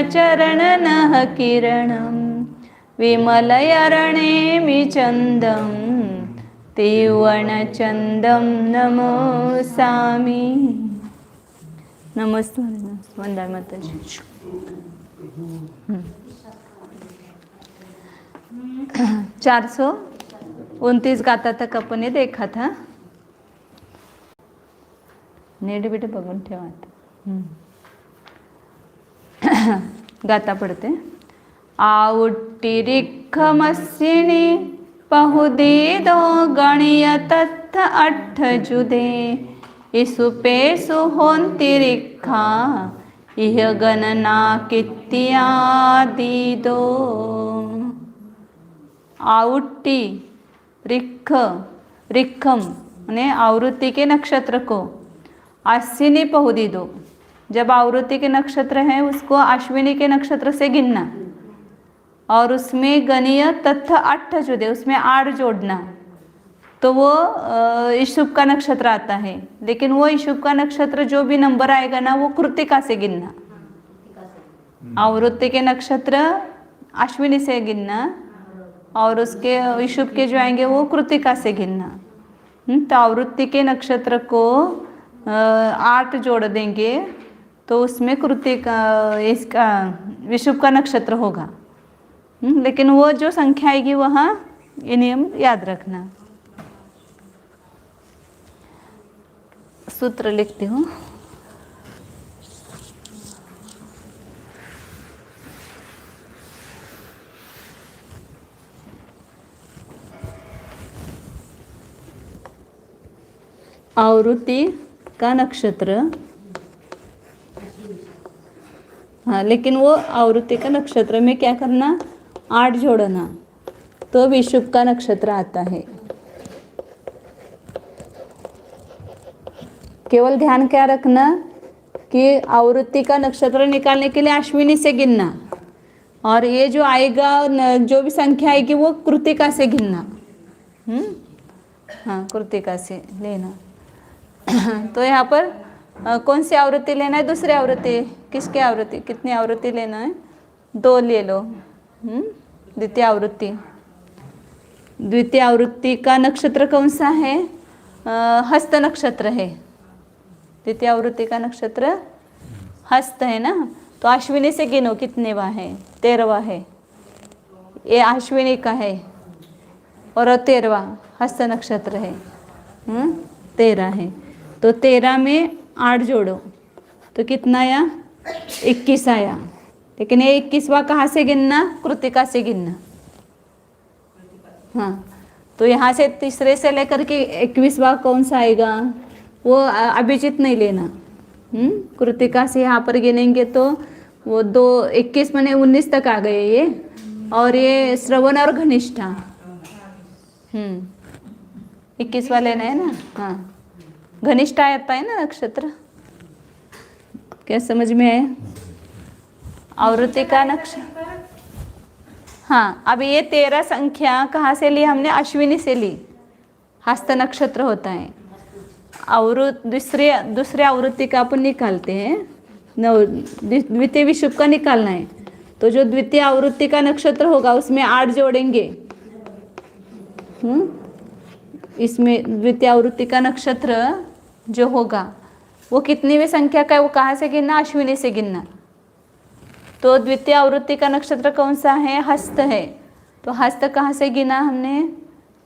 चरणनः किरणं विमलयरणेमि चन्दं त्रिवर्णचन्दं नमोऽस्मि। नमस्ते वंदे मातरम। 429 गाथा तक अपन ने देखा था। नीट बीट बघून ठेवा आता। गाथा पढ़ते। आउट्टी रिक्खमस्सिनी पहुदीदो गणीय तत्थ अट्ठ जुदे इसुपेसु होन्ति रिक्खा इह गणना कित्यादीदो। आउट्टी रिक्ख रिक्खम ने आवृत्ति के नक्षत्र को अश्विनी पहुदी दो। जब आवृत्ति के नक्षत्र हैं उसको अश्विनी के नक्षत्र से गिनना और उसमें गणीय तत्थ 8 जुदे, उसमें 8 जोड़ना, तो वो इशुभ का नक्षत्र आता है। लेकिन वो इशुभ का नक्षत्र जो भी नंबर आएगा ना वो कृतिका से गिनना। आवृत्ति के नक्षत्र अश्विनी से गिनना और उसके इशुभ के जो आएंगे वो कृतिका से गिनना। तो आवृत्ति के नक्षत्र को 8 जोड़ देंगे तो उसमें कृतिका इसका विषुभ का नक्षत्र होगा। लेकिन वो जो संख्या आएगी वहाँ ये नियम याद रखना। सूत्र लिखती हूँ। आवृत्ति का नक्षत्र, हाँ, लेकिन वो आवृत्ति का नक्षत्र में क्या करना, 8 जोड़ना, तो विषुभ का नक्षत्र आता है। केवल ध्यान क्या रखना कि आवृत्ति का नक्षत्र निकालने के लिए अश्विनी से गिनना और ये जो आएगा जो भी संख्या आएगी वो कृतिका से गिनना। हाँ, कृतिका से लेना। तो यहाँ पर कौन सी आवृत्ति लेना है, दूसरी आवृत्ति, किसकी आवृत्ति, कितनी आवृत्ति लेना है, 2 ले लो। द्वितीय आवृत्ति, द्वितीय आवृत्ति का नक्षत्र कौन सा है, हस्त नक्षत्र है। द्वितीय आवृत्ति का नक्षत्र हस्त है ना, तो अश्विनी से गिनो कितने है, 13वां है। ये अश्विनी का है और 13वां हस्त नक्षत्र है, 13 है। तो 13 में 8 जोड़ो तो कितना आया, 21 आया। लेकिन ये 21वां कहाँ से गिनना, कृतिका से गिनना। हाँ, तो यहाँ से तीसरे से लेकर के 21वां कौन सा आएगा, वो अभिजित नहीं लेना। कृतिका से यहाँ पर गिनेंगे तो वो 21 माने 19 तक आ गए ये, और ये श्रवण और घनिष्ठा 21वां लेना है ना। हाँ, घनिष्ठा आता है ना नक्षत्र, क्या समझ में आया, आवृत्ति का नक्षत्र। हाँ, अब ये 13 संख्या कहाँ से ली हमने, अश्विनी से ली, हस्त नक्षत्र होता है। दूसरे आवृत्ति का अपन निकालते हैं, द्वितीय विषुभ का निकालना है। तो जो द्वितीय आवृत्ति का नक्षत्र होगा उसमें 8 जोड़ेंगे। इसमें द्वितीय आवृत्ति का नक्षत्र जो होगा वो कितनी भी संख्या का है, वो कहाँ से गिनना, अश्विनी से गिनना। तो द्वितीय आवृत्ति का नक्षत्र कौन सा है, हस्त है। तो हस्त कहाँ से गिना हमने,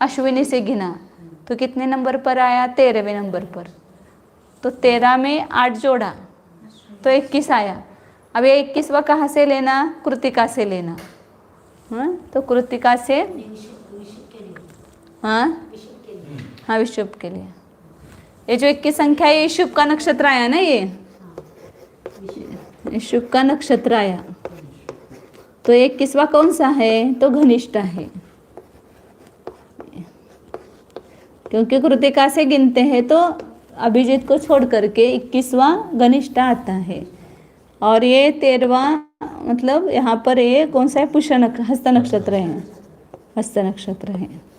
अश्विनी से गिना। तो कितने नंबर पर आया, 13वें नंबर पर। तो 13 में 8 जोड़ा तो 21 आया। अब ये 21वां कहाँ से लेना, कृतिका से लेना। तो कृतिका से, हाँ विषुभ के लिए। ये जो 21 संख्या है ये शुभ का नक्षत्र आया ना, ये शुभ का नक्षत्र आया। तो 21वां कौन सा है, तो घनिष्ठा है, क्योंकि कृतिका से गिनते हैं तो अभिजीत को छोड़ करके 21वां घनिष्ठा आता है। और ये 13वां मतलब यहाँ पर ये कौन सा है, हस्त नक्षत्र है, हस्त नक्षत्र है।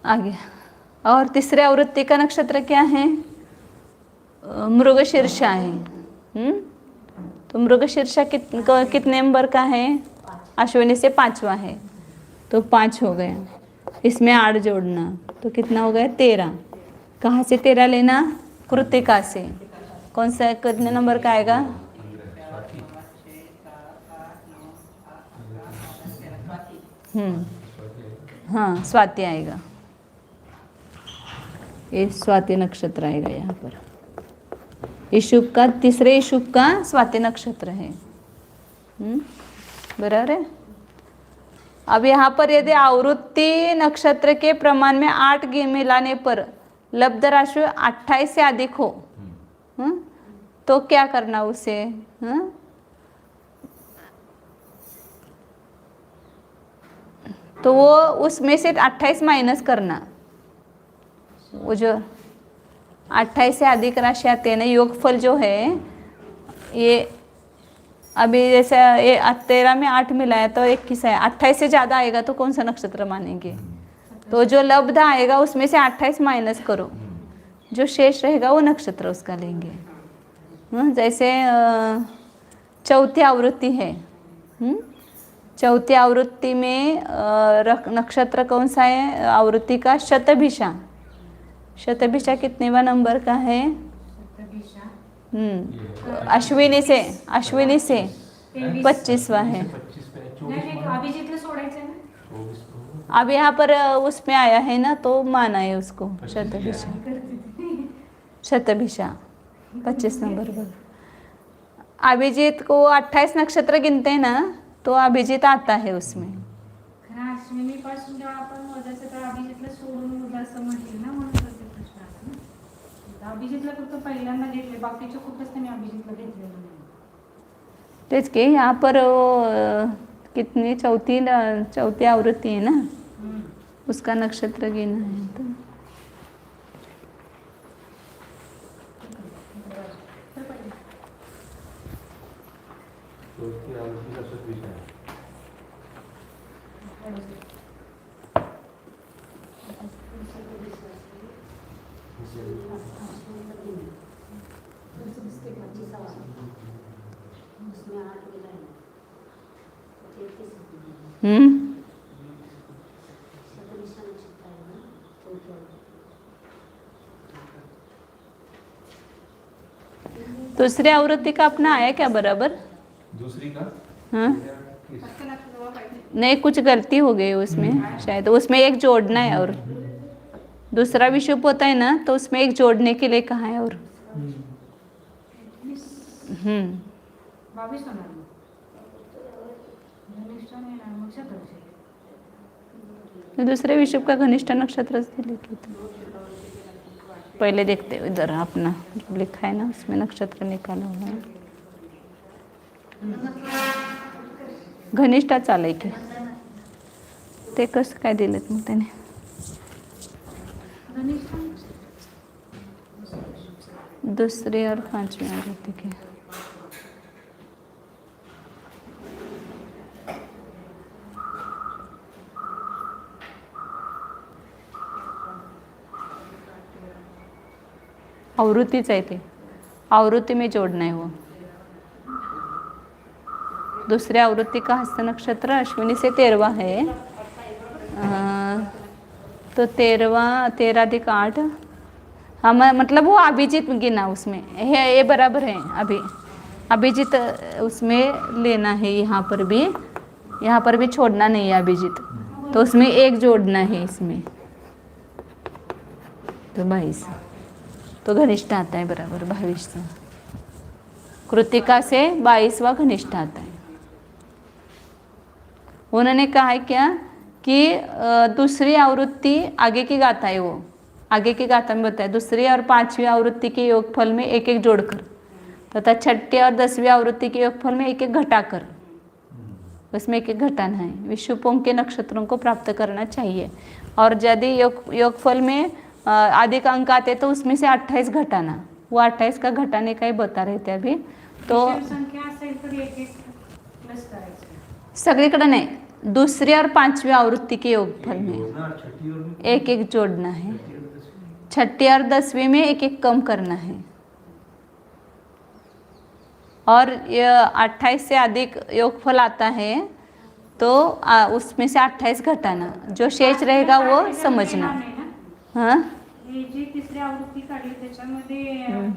आगे। और तीसरे आवृत्ति का नक्षत्र क्या है? मृगशीर्षा है। तो मृगशीर्षा कितने नंबर का है? अश्विनी से 5वां है, तो 5 हो गया। इसमें 8 जोड़ना, तो कितना हो गया? 13। कहाँ से 13 लेना? कृत्तिका से। कौन सा कितने नंबर का आएगा? हाँ, स्वाति आएगा। ये स्वाति नक्षत्र आएगा यहाँ पर। इशुभ का, तीसरे इशुभ का स्वाति नक्षत्र है। बराबर है। अब यहाँ पर यदि आवृत्ति नक्षत्र के प्रमाण में 8 मिलाने पर लब्ध राशि 28 से अधिक हो, तो क्या करना उसे? तो वो उसमें से 28 माइनस करना। वो जो 28 से अधिक राशि आते हैं ना, योगफल जो है, ये अभी जैसे ये 13 में 8 मिला है तो 21 है। 28 से ज़्यादा आएगा तो कौन सा नक्षत्र मानेंगे? तो जो लब्ध आएगा उसमें से 28 माइनस करो, जो शेष रहेगा वो नक्षत्र उसका लेंगे। जैसे चौथी आवृत्ति है। चौथी आवृत्ति में नक्षत्र कौन सा है आवृत्ति का? शतभिषा। शतभिषा कितनेवा नंबर का है? अश्विनी से 25वां है। अब यहाँ पर उसमें आया है ना, तो माना है उसको शतभिषा। शतभिषा 25 नंबर पर। अभिजीत को 28 नक्षत्र गिनते हैं ना, तो अभिजीत आता है उसमें। अश्विनीपासून जेव्हा आपण मोजायचं तर अभिजितला सोडून मोजायचं म्हटलं ना, म्हणून ते प्रश्न आला ना. अभिजितला फक्त पहिल्यांदा घेतले, बाकीचे कुठेच त्यांनी अभिजितला घेतलेलं नाही. तेच की यहाँ पर कितनी चौथी आवृत्ति है ना, उसका नक्षत्र गिना है। तो दूसरी आवृत्ति का अपना आया क्या बराबर? दूसरी का? हाँ, नहीं, कुछ गलती हो गई उसमें शायद। उसमें एक जोड़ना है, और दूसरा विषुप होता है ना, तो उसमें एक जोड़ने के लिए कहा है। और 22 होणार मग. घनिष्ठ नाही ना, मग शतभिषा. तो दूसरे विषुप का घनिष्ठ नक्षत्र दिले की तो पहले देखते हो इधर अपना जो लिखा है ना, उसमें नक्षत्र निकाला हुआ है। घनिष्ठा चालय की ते कसं काय दिलेत मग त्याने? दूसरी और 5वीं आवृत्ति के आवृत्तीच आहे ते, आवृत्ति में जोड़ना है वो। दूसरी आवृत्ति का हस्त नक्षत्र अश्विनी से 13वां है, तो 13 अधिक 8, हम मतलब वो अभिजीत गिना उसमें है, ये बराबर है। अभिजीत उसमें लेना है, यहाँ पर भी छोड़ना नहीं है अभिजीत, तो उसमें एक जोड़ना है इसमें, तो 22, तो घनिष्ठ आता है बराबर 22। कृत्तिका से 22वां घनिष्ठ आता है। उन्होंने कहा है क्या कि दूसरी आवृत्ति आगे की गाथा है, वो आगे की गाथा में बताया। दूसरी और 5वीं आवृत्ति के योगफल में एक एक जोड़कर, तथा 6ठी और 10वीं आवृत्ति के योगफल में एक एक घटाकर, उसमें एक एक घटाना है। विषुपों के नक्षत्रों को प्राप्त करना चाहिए। और यदि योगफल में अधिक अंक आते तो उसमें से 28 घटाना, वो 28 का घटाने का ही बता रहे थे अभी। तो संख्या असेल तर एक प्लस करायचं. सगळीकडे नाही, दूसरी और पांचवी आवृत्ति के योगफल में जोड़ना और छठी और एक एक जोड़ना है, छठी और दसवीं। छठी और दसवीं में एक एक कम करना है, और यह 28 से अधिक योगफल आता है तो उसमें से 28 घटाना, जो शेष रहेगा वो समझना। हाँ, हे जी तिसरी आवृत्ती काढली त्याच्यामध्ये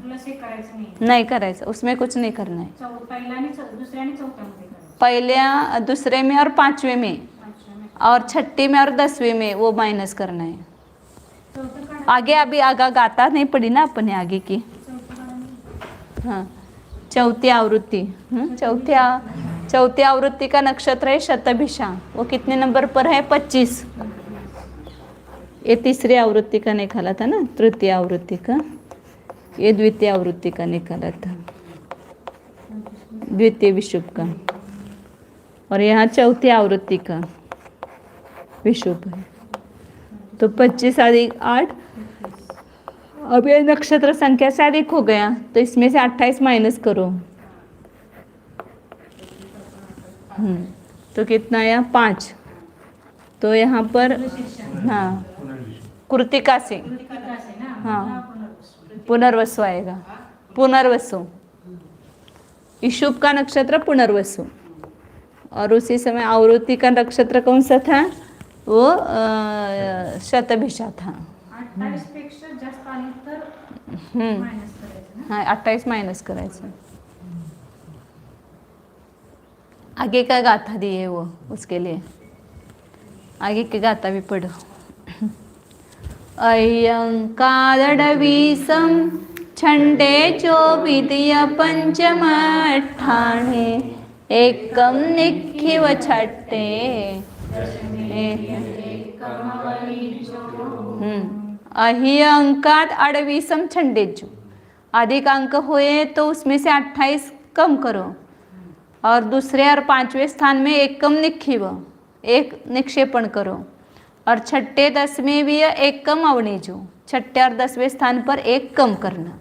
प्लस हे करायचं नाही. नहीं करायचं, उसमें कुछ नहीं करना है। पहिल्या आणि दुसऱ्या आणि चौथ्यामध्ये करायचं. पहले दूसरे में और पांचवे में अच्छा, मैं और छठी में और दसवीं में वो माइनस करना है। चौथं काढा. आगे अभी आगा गाता नहीं पड़ी ना अपने आगे की। चौथं काढा. हाँ, चौथी आवृत्ति। चौथी आवृत्ति का नक्षत्र है शतभिषा। वो कितने नंबर पर है? 25। ये तीसरी आवृत्ति का निकाला था ना, तृतीय आवृत्ति का। ये द्वितीय आवृत्ति का निकाला था, द्वितीय विषुव का। और यहाँ चौथी आवृत्ति का विषुव है। तो 25 अधिक 8, अब ये नक्षत्र संख्या से अधिक हो गया तो इसमें से 28 माइनस करो। तो कितना आया? 5। तो यहाँ पर हाँ कृतिका से हाँ पुनर्वसु आएगा, पुनर्वसु। इशुभ का नक्षत्र पुनर्वसु, और उसी समय आवृत्ति का नक्षत्र कौन सा था? वो शतभिषा था। 28 पेक्षा जास्त आली तर मायनस करायचं ना. हाँ 28 माइनस करायचं। आगे का गाथा दी है वो, उसके लिए आगे की गाथा भी पढ़ो। अय्यंकादडवीसं छंडे चोविदिय पंचमठाणे एकम निखिव छट्टे। अहि अंकात 28 छंडेजु, अधिक अंक हुए तो उसमें से 28 कम करो, और दूसरे और पांचवें स्थान में एक कम निखिव, एक निक्षेपण करो, और छठे 10वें भी एक कम अवनीजो, छठे और 10वें स्थान पर एक कम करना।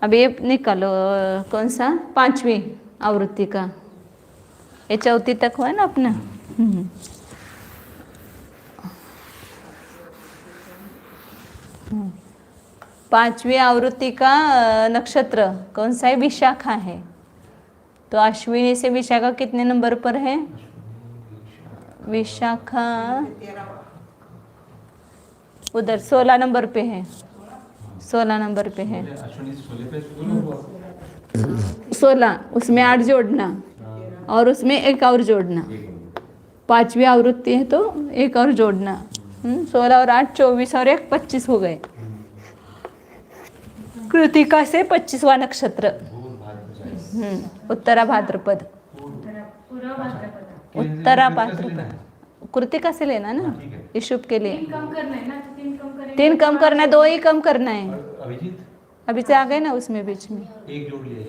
अब ये निकालो कौन सा? पांचवी आवृत्ति का। ये चौथी तक हुआ ना अपना। पांचवी आवृत्ति का नक्षत्र कौन सा है? विशाखा है। तो अश्विनी से विशाखा कितने नंबर पर है? विशाखा उधर 16 नंबर पे है, 16 नंबर पे है। 16, उसमें 8 जोड़ना और उसमें एक और जोड़ना। पांचवी आवृत्ति है तो एक और जोड़ना। 16 और 8 24 और 1 25 हो गए। कृतिका से 25वां नक्षत्र, उत्तरा भाद्रपद। उत्तरा भाद्रपद कृतिका से लेना ना, इशुभ के लिए। 3 कम करना है ना, तो 3 कम करेंगे। 3 कम करना है, 2 ही कम करना है। अभिजीत अभी से आ गए ना उसमें बीच में। एक जोड़ लिया है।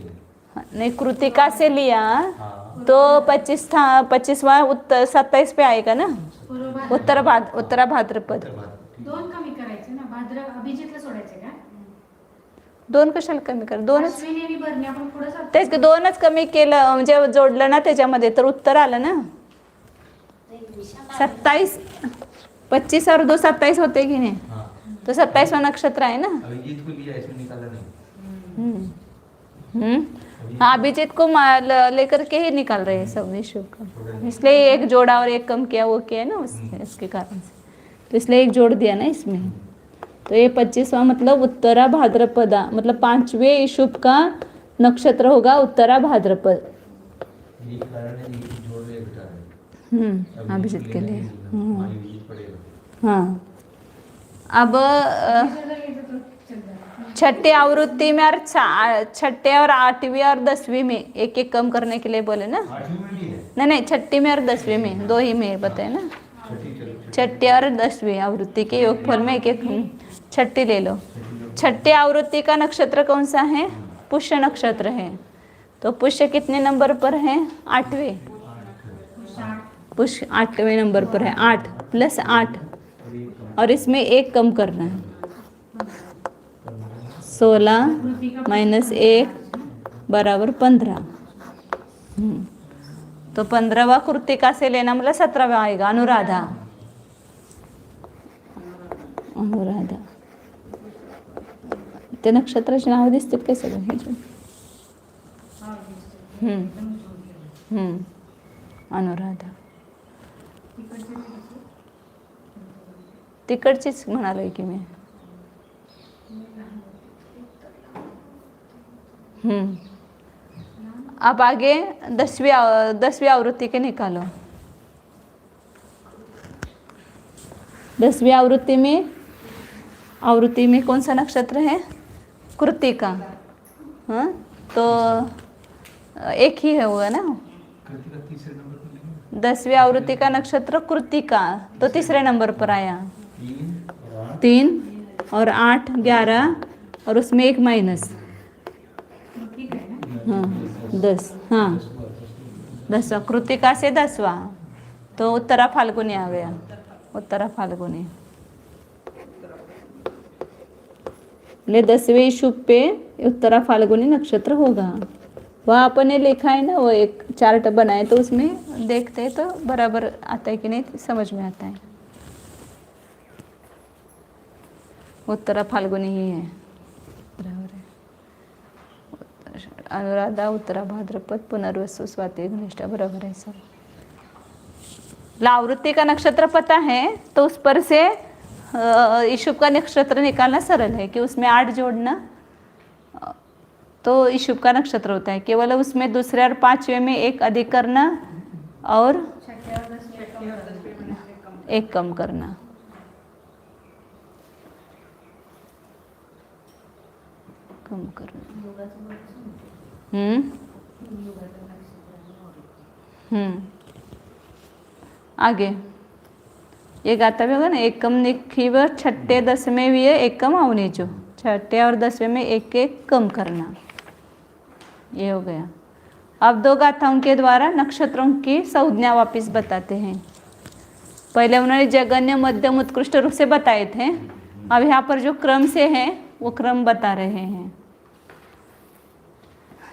हाँ, नहीं कृतिका से लिया हाँ। तो 25 था, 25वां 27 पे आएगा ना। उत्तरा भाद्रपद। 2 कमी करायचे ना, अभिजितला सोडायचे का? 2 कशाला कमी कर? 2च अश्विनी आणि भरणे आपण पुढे जातो. तेच 2च कमी केलं म्हणजे जोडलं ना त्याच्यामध्ये तर उत्तर आलं ना। 27, 25 और 2 27 होते कि नहीं? हाँ। तो 27वां नक्षत्र है ना। अभिजीत को लिया, इसमें निकाला नहीं। हाँ, अभिजीत को लेकर के ही निकाल रहे हैं सब विषुव का, इसलिए एक जोड़ा और एक कम किया, वो किया ना उसके कारण से, तो इसलिए एक जोड़ दिया ना इसमें। तो ये 25वां मतलब उत्तरा भाद्रपदा, मतलब 5वें शुभ का नक्षत्र होगा उत्तरा भाद्रपद। ये कारण है, ये जोड़ ले घटा रहे। अभिजीत के लिए। अभिजीत पड़ेगा। हाँ, अब छठी आवृत्ति में और छठे और 8वीं और 10वीं में एक एक कम करने के लिए बोले ना। 8वीं में भी है। नहीं, छठी में और 10वीं में, 2 ही में बताए ना। छठी और 10वीं आवृत्ति के योगफल में एक एक छठी ले लो। छठी आवृत्ति का नक्षत्र कौन सा है? पुष्य नक्षत्र है। तो पुष्य कितने नंबर पर है? 8वें। पुष्य 8वें नंबर पर है। 8 + 8 और इसमें एक कम करना है। 16 - 1 = 15। तो 15वां कृतिका से लेना मतलब 17वां आएगा अनुराधा। अनुराधा ते नक्षत्राची नावं दिसतात काय सगळं हे जे? हा, दिसतं. हम्म. एकदम जोडलेलं. अनुराधा तिकडचे ते कसे? तिकडचीच म्हणालोय की मी. अब आगे 10वीं आवृत्ति के निकालो। 10वीं आवृत्ति में कौन सा नक्षत्र है? कृत्तिका। हाँ, तो एक ही है हुआ ना। कृतिका तीसरे नंबर पर लिखी। 10वीं आवृत्ति का नक्षत्र कृत्तिका, तो तीसरे नंबर पर आया। 3 और 8 3 और 8 11 और उसमें एक माइनस। ठीक आहे ना? हाँ 10। हाँ 10वां कृत्तिका से 10वां, तो उत्तरा फाल्गुनी आ गया। उत्तरा फाल्गुनी ले 10वें शुभ पे उत्तरा फाल्गुनी नक्षत्र होगा। वह अपन ने लिखा है ना, वो एक चार्ट बनाए तो उसमें देखते हैं तो बराबर आता है कि नहीं समझ में आता है। उत्तरा फाल्गुनी ही है, बराबर है। अनुराधा उत्तरा भाद्रपद पुनर्वसु स्वाति घनिष्ठा, बराबर है सब। आवृत्ति का नक्षत्र पता है तो उस पर से इशुभ का नक्षत्र निकालना सरल है कि उसमें 8 जोड़ना तो इशुभ का नक्षत्र होता है। केवल उसमें दूसरे और 5वें में एक अधिक करना और एक कम करना। कम करना। आगे ये गाता भी होगा ना, एकम निखिव छठे 10वें भी है एकम आवने जो, छठे और 10वें में एक एक कम करना। ये हो गया। अब 2 गाथाओं के द्वारा नक्षत्रों की संज्ञा वापिस बताते हैं। पहले उन्होंने जगन्य मध्यम उत्कृष्ट रूप से बताए थे, अब यहाँ पर जो क्रम से है वो क्रम बता रहे हैं।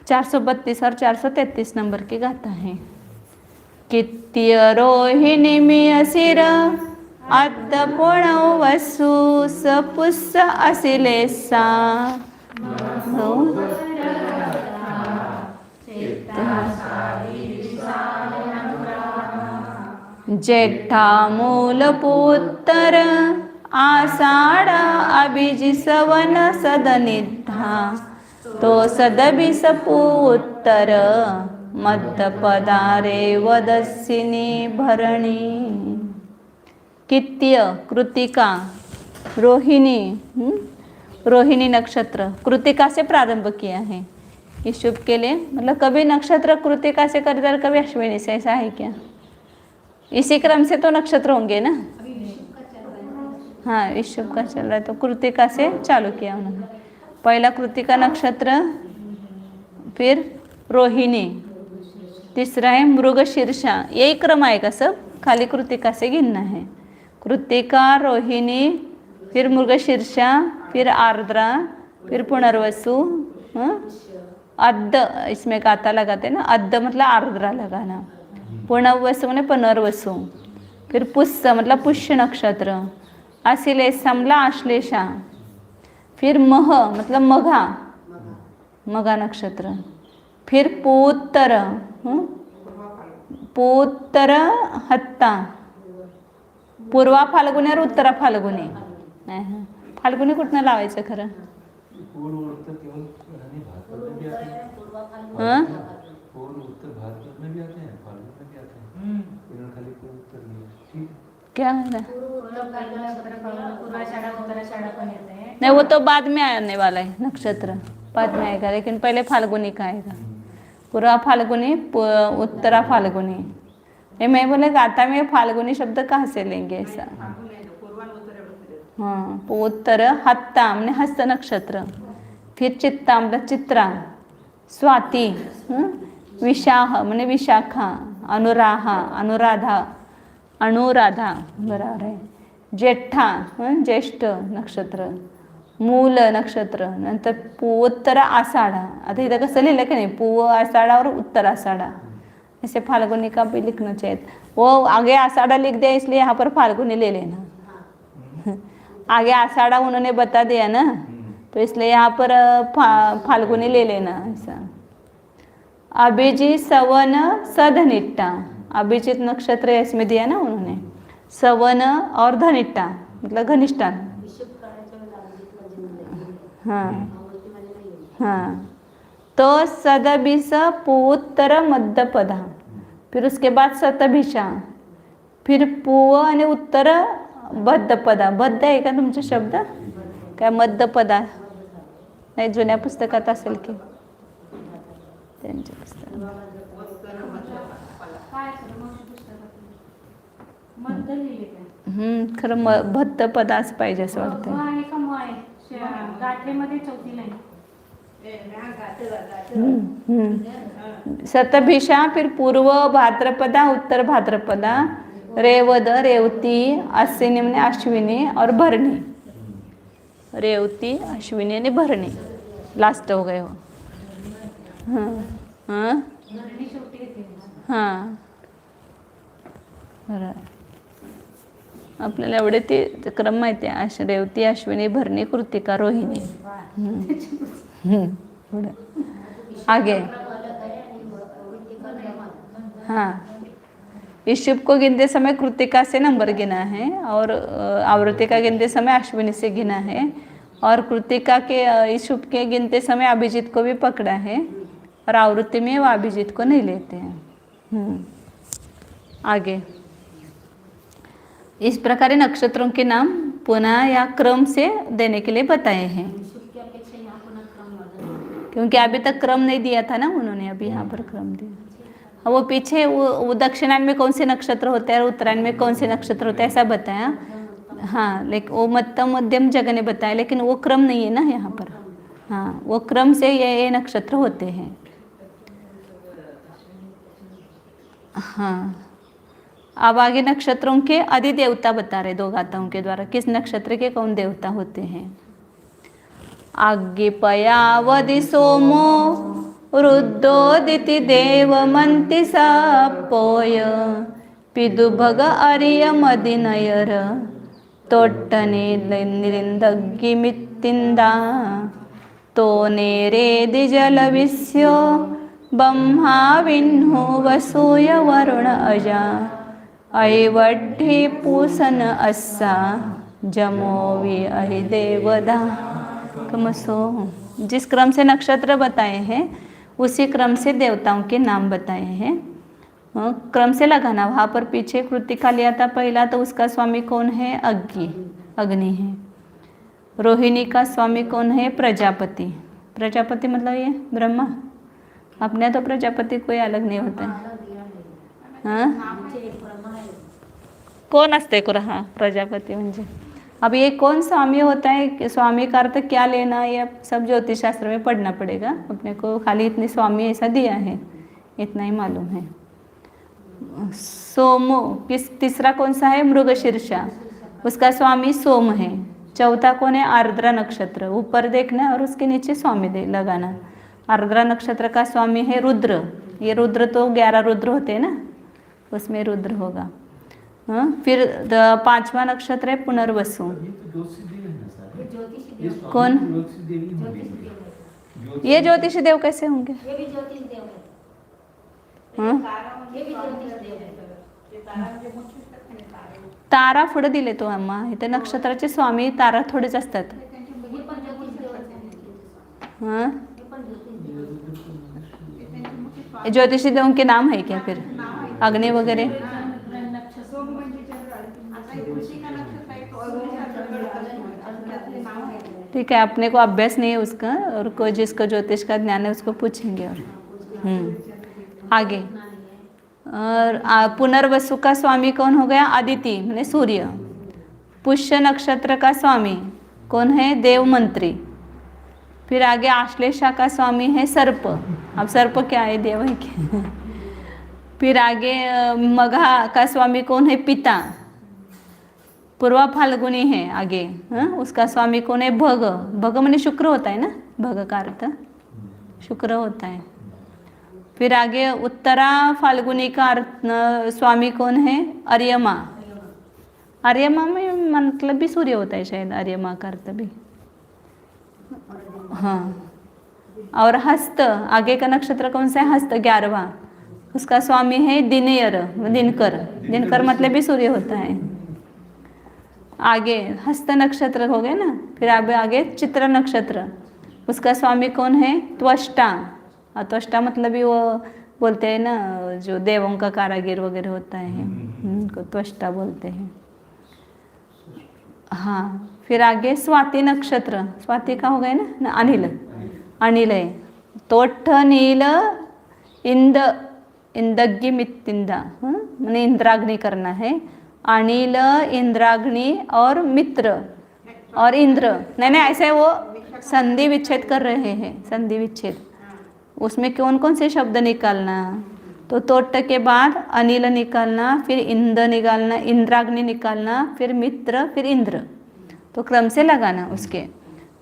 432 और 433 नंबर की गाथा है। कित्य रोहिणी मियसिर अद्द पुणव वसु सपुस्स असिलेसा जेठा मूलपुत्तर आषाढ अभिजिसवन सदनिद्धा तो सदभिसपुत्तर मध्यपदारे वदस्सिनी भरणी। कित्य कृतिका रोहिणी, रोहिणी नक्षत्र कृतिका से प्रारंभ किया है। इस शुभ के लिए मतलब कभी नक्षत्र कृतिका से करते कभी अश्विनी से, ऐसा है क्या? इसी क्रम से तो नक्षत्र होंगे ना। हाँ इस शुभ का चल रहा है तो कृतिका से चालू किया उन्होंने। पहला कृतिका नक्षत्र, फिर रोहिणी, तीसरा है मृगशीर्षा। यही क्रम आएगा सब, खाली कृतिका से गिनना है। कृतिका, रोहिणी, फिर मृगशीर्षा, फिर आर्द्रा, फिर पुनर्वसु, अद्द इसमें गाता लगाते हैं ना, अद्द मतलब आर्द्रा लगाना, पुनर्वसु मतलब पुनर्वसु, फिर पुष्य मतलब पुष्य नक्षत्र, अश्लेषा मतलब आश्लेषा, फिर मह मतलब मघा, मघा नक्षत्र, फिर पूत्तर, पूत्तर हत्ता, पूर्वा फाल्गुनी और उत्तरा फाल्गुनी। फाल्गुनी कुठनं लावायचं खरं? पूर्व उत्तर केवल भाद्रपद में भी आते हैं। हाँ पूर्व उत्तर भाद्रपद में भी आते हैं, फाल्गुन में भी आते हैं। इन्होंने खाली पूर्व उत्तर लिया, ठीक है। क्या है ना? पूर्वाषाढ़ा उत्तराषाढ़ा पण येते हैं। नहीं वो तो बाद में आने वाला है, नक्षत्र बाद में आएगा, लेकिन पहले फाल्गुनी का आएगा। पूर्वा फाल्गुनी उत्तरा फाल्गुनी। ये मैं बोले गाथा में फाल्गुनी शब्द कहाँ से लेंगे ऐसा? हाँ उत्तर हत्ता म्हणजे हस्त नक्षत्र, फिर चित्ता मतलब चित्रा, स्वाति विशाख म्हणजे विशाखा, अनुराहा अनुराधा, अनुराधा बराबर है, जेठा ज्येष्ठ नक्षत्र, मूल नक्षत्र, नंतर उत्तर आषाढा। आता इथं कसं लिहिलं की नाही, पूर्व आषाढा और उत्तर आषाढा, ऐसे फाल्गुनी का भी लिखना चाहिए। वो आगे आषाढ़ा लिख दिया इसलिए यहाँ पर फाल्गुनी ले लेना। आगे आषाढ़ा उन्होंने बता दिया ना, तो इसलिए यहाँ पर फाल्गुनी ले लेना ऐसा। अभिजीत सवन सधनिट्टा, अभिजीत नक्षत्र इसमें दिया ना उन्होंने, सवन और धनिट्टा मतलब घनिष्ठा। हाँ हाँ, तो सदभिष पूत्तर मध्यपदा, फिर उसके बाद सतभिषा, फिर पूव आणि उत्तर बद्धपदा। बद्ध आहे का तुमचे शब्द काय? मध्यपदा नाही, जुन्या पुस्तकात असेल की त्यांच्या पुस्तकात काय सर मग पुस्तकात मध्य लिहिले काय? खरं बद्धपदाच पाहिजे असं वाटतं. आहे का म आहे गाठेमध्ये चौथी लाईन. सतभिषा, फिर पूर्व भाद्रपदा, उत्तर भाद्रपदा, रेवद, रेवती, अश्विनी म्हणजे अश्विनी और भरणी, रेवती अश्विनी आणि भरणी लास्ट हो गए हो. हाँ हाँ भरणी शेवटी येते. हाँ बरं. आपल्याला एवढे ते क्रम माहिती आहे, रेवती अश्विनी भरणी कृतिका रोहिणी. पुढे आगे हाँ, इस शुभ को गिनते समय कृतिका से नंबर गिना है और आवृत्ति का गिनते समय अश्विनी से गिना है, और कृतिका के इस शुभ के गिनते समय अभिजीत को भी पकड़ा है, और आवृत्ति में वो अभिजीत को नहीं लेते हैं. आगे इस प्रकार नक्षत्रों के नाम पुनः या क्रम से देने के लिए बताए हैं, क्योंकि अभी तक क्रम नहीं दिया था ना उन्होंने, अभी यहाँ पर क्रम दिया. वो पीछे वो दक्षिणायन में कौन से नक्षत्र होते हैं और उत्तरायण में कौन से नक्षत्र होते हैं ऐसा बताया. हाँ, लेकिन वो मध्यम मध्यम जगह ने बताया, लेकिन वो क्रम नहीं है ना यहाँ पर. हाँ, वो क्रम से ये नक्षत्र होते हैं. हाँ, अब आगे नक्षत्रों के अधिदेवता बता रहे दो गाथाओं के द्वारा, किस नक्षत्र के कौन देवता होते हैं. आज्ञेपयावधि सोमो रुद्रोदिति देवमन्ति सापोय पिदुभग अर्य मदिनयर तोट्टने निरिन्दग्गिमित्तिन्दा तो नेरेदि जलविस्यो ब्रह्मा विह्नो वसूय वरुण अजा ऐवढ्ढि पूसन अस्सा जमोवि अहि देवदा कमसो. जिस क्रम से नक्षत्र बताए हैं उसी क्रम से देवताओं के नाम बताए हैं. क्रम से लगाना. वहाँ पर पीछे कृतिका लिया था पहला, तो उसका स्वामी कौन है? अग्नि है. रोहिणी का स्वामी कौन है? प्रजापति. प्रजापति मतलब ये ब्रह्मा. अपने तो प्रजापति कोई अलग नहीं होता है. हाँ, कौन असते को रहा प्रजापति म्हणजे. अब ये कौन स्वामी होता है, स्वामी का अर्थ क्या लेना, ये सब ज्योतिष शास्त्र में पढ़ना पड़ेगा. अपने को खाली इतने स्वामी ऐसा दिया है, इतना ही मालूम है. सोमो किस तीसरा कौन सा है? मृगशीर्षा, उसका स्वामी सोम है. चौथा कौन है? आर्द्रा नक्षत्र. ऊपर देखना और उसके नीचे स्वामी दे लगाना. आर्द्रा नक्षत्र का स्वामी है रुद्र. ये रुद्र तो 11 रुद्र होते हैं ना, उसमें रुद्र होगा. हाँ, फिर 5वां नक्षत्र है पुनर्वसु. कौन? ये ज्योतिषी देव कैसे होंगे? हाँ, तारा पुढे दिले तो अम्मा. इथे नक्षत्राचे स्वामी तारा थोडेच असतात. हाँ, ज्योतिषी देवों के नाम है क्या फिर? अग्नि वगैरह. ठीक है, अपने को अभ्यास नहीं है उसका, और कोई जिसको ज्योतिष का ज्ञान है उसको पूछेंगे. और आगे और पुनर्वसु का स्वामी कौन हो गया? अदिति माने सूर्य. पुष्य नक्षत्र का स्वामी कौन है? देव मंत्री. फिर आगे आश्लेषा का स्वामी है सर्प. अब सर्प क्या है? देव है क्या? फिर आगे मघा का स्वामी कौन है? पिता. पूर्वा फाल्गुनी है आगे. हाँ, उसका स्वामी कौन है? भग. भग माने शुक्र होता है ना, भग का अर्थ शुक्र होता है. फिर आगे उत्तरा फाल्गुनी का स्वामी कौन है? अर्यमा। अर्यमा में मतलब भी सूर्य होता है शायद, अर्यमा का अर्थ भी। हाँ, और हस्त, आगे का नक्षत्र कौन सा है? हस्त 11वां, उसका स्वामी है दिनयर, दिनकर। दिनकर मतलब भी सूर्य होता है। आगे हस्त नक्षत्र हो गए ना, फिर आगे चित्र नक्षत्र, उसका स्वामी कौन है? त्वष्टा। और त्वष्टा मतलब भी वो बोलते हैं ना, जो देवों का कारागिर वगैरह होता है, उनको त्वष्टा बोलते हैं। हाँ, फिर आगे स्वाति नक्षत्र, स्वाति का हो गए ना, अनिल, अनिल है। तोठ नील इंद, इंदग्गी मित्तिंदा, मैंने इंद्राग्नि करना है। अनिल, इंद्राग्नि और मित्र और इंद्र, नहीं नहीं ऐसे वो संधि विच्छेद कर रहे हैं, संधि विच्छेद। उसमें कौन कौन से शब्द निकालना? तो तोट के बाद अनिल निकालना, फिर इंद निकालना, इंद्राग्नि निकालना, फिर मित्र, फिर इंद्र, तो क्रम से लगाना उसके।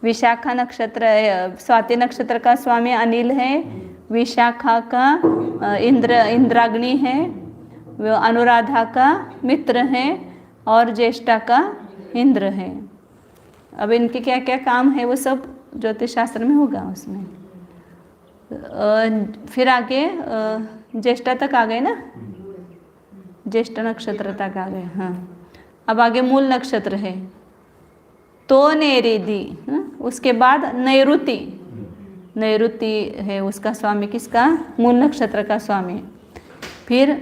विशाखा नक्षत्र, स्वाति नक्षत्र का स्वामी अनिल है, विशाखा का इंद्राग्नि है, अनुराधा का मित्र है, और ज्येष्ठा का इंद्र है। अब इनके क्या क्या काम है वो सब ज्योतिष शास्त्र में होगा उसमें। फिर आगे ज्येष्ठा तक आ गए ना, ज्येष्ठ नक्षत्र तक आ गए। हाँ, अब आगे मूल नक्षत्र है तो नेरेदी, उसके बाद नैऋति, नैऋति है उसका स्वामी किसका? मूल नक्षत्र का स्वामी। फिर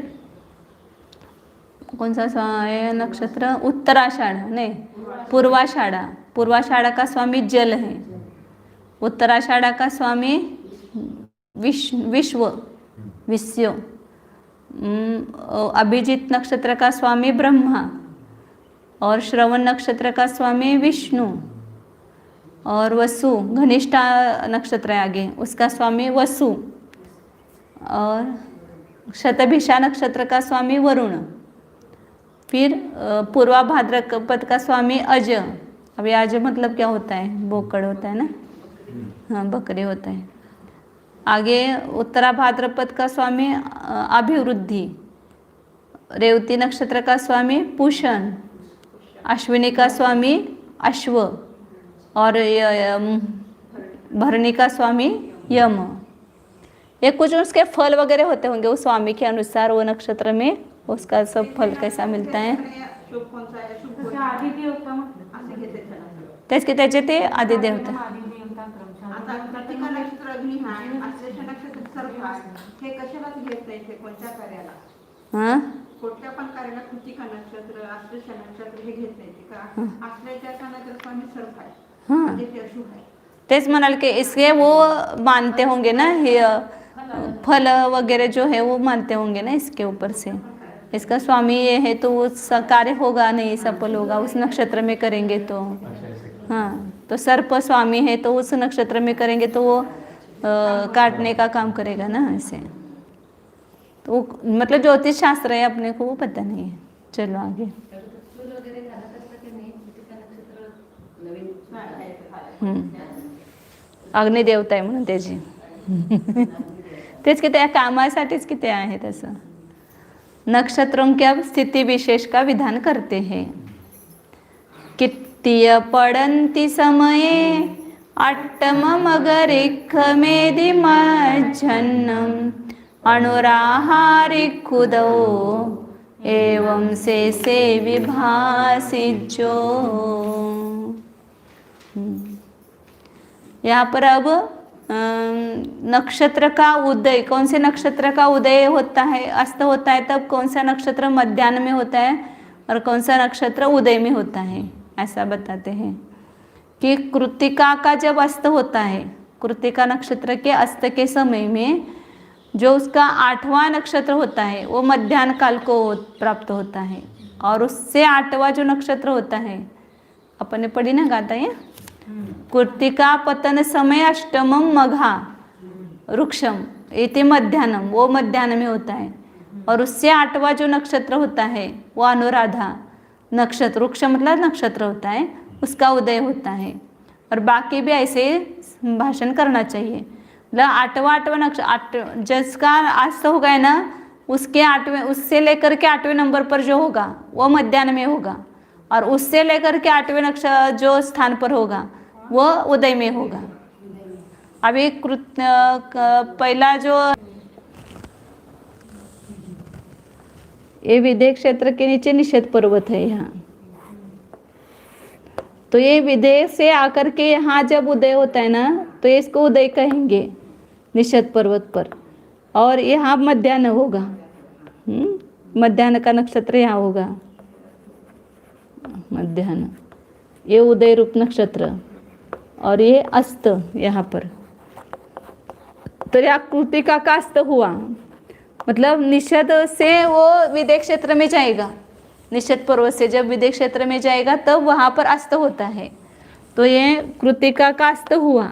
कौन सा है नक्षत्र? उत्तराषाढ़ नहीं, पूर्वाषाढ़ा, पूर्वाषाढ़ा का स्वामी जल है। उत्तराषाढ़ा का स्वामी विश्व, विश्व। अभिजित नक्षत्र का स्वामी ब्रह्मा, और श्रवण नक्षत्र का स्वामी विष्णु, और वसु, घनिष्ठा नक्षत्र है आगे, उसका स्वामी वसु, और शतभिषा नक्षत्र का स्वामी वरुण। फिर पूर्वा भाद्रपद का स्वामी अज। अब ये अज मतलब क्या होता है? बोकड़ होता है ना, हाँ बकरे होता है। आगे उत्तरा भाद्रपद का स्वामी अभिवृद्धि, रेवती नक्षत्र का स्वामी पूषण, अश्विनी का स्वामी अश्व, और भरणी का स्वामी यम। ये कुछ उसके फल वगैरह होते होंगे वो स्वामी के अनुसार, वो नक्षत्र में उसका सब फल कैसा मिळता है। त्याचे ते आदि देवता। हाँ, कोणत्या पण कार्याला कृतिका नक्षत्र, आश्लेषा नक्षत्र हे घेत नाही का? आश्लेषाचा नक्षत्र स्वामी सर्प आहे, हाँ, आदित्य अशुभ आहे। तेज मनाल के इसके वो मानते होंगे ना, ये फल वगैरह जो है वो मानते होंगे ना इसके ऊपर से। इसका स्वामी ये है तो वो कार्य होगा नहीं, सफल होगा उस नक्षत्र में करेंगे तो। हाँ, तो सर्प स्वामी है तो उस नक्षत्र में करेंगे तो वो काटने का काम करेगा ना ऐसे। तो मतलब ज्योतिष शास्त्र है, अपने को वो पता नहीं है। चलो आगे। अग्निदेवता आहे म्हणून त्याची तेच की त्या कामासाठीच की ते आहे तसं। नक्षत्रों की अब स्थिति विशेष का विधान करते हैं। कित्तीय पड़न्ति समये अट्टम मगरिख मेदि मज्जन्नम अनुराहारि खुदो एवं से विभासिजो। यहाँ पर अब नक्षत्र का उदय, कौन से नक्षत्र का उदय होता है, अस्त होता है, तब कौन सा नक्षत्र मध्याह्न में होता है और कौन सा नक्षत्र उदय में होता है, ऐसा बताते हैं कि कृत्तिका का जब अस्त होता है, कृत्तिका नक्षत्र के अस्त के समय में जो उसका 8वां नक्षत्र होता है वो मध्याह्न काल को प्राप्त होता है, और उससे 8वां जो नक्षत्र होता है, अपने पढ़ी ना गाता है, कृत्तिका पतन समय अष्टमम मघा वृक्षम इति मध्याह्नम, वो मध्याह्न में होता है, और उससे 8वां जो नक्षत्र होता है वो अनुराधा नक्षत्र, वृक्ष मतलब नक्षत्र होता है, उसका उदय होता है। और बाकी भी ऐसे भाषण करना चाहिए। आठवां जिसका अस्त हो गया ना, उसके उससे लेकर के 8वें नंबर पर जो होगा वो मध्याह्न में होगा, और उससे लेकर के 8वें नक्षत्र जो स्थान पर होगा वो उदय में होगा। अभी पहला जो ये विदेह क्षेत्र के नीचे निषेध पर्वत है यहाँ, तो ये विदेह से आकर के यहाँ जब उदय होता है ना तो इसको उदय कहेंगे निषेध पर्वत पर, और यहाँ मध्याह्न होगा। मध्याह्न का नक्षत्र यहाँ होगा, मध्याह्न ये उदय रूप नक्षत्र, और ये अस्त यहाँ पर। तो यह कृतिका का अस्त हुआ, मतलब निषेध से वो विदेह क्षेत्र में जाएगा, निषेध पर्वत से जब विदेह क्षेत्र में जाएगा तब वहाँ पर अस्त होता है। तो ये कृतिका का अस्त हुआ,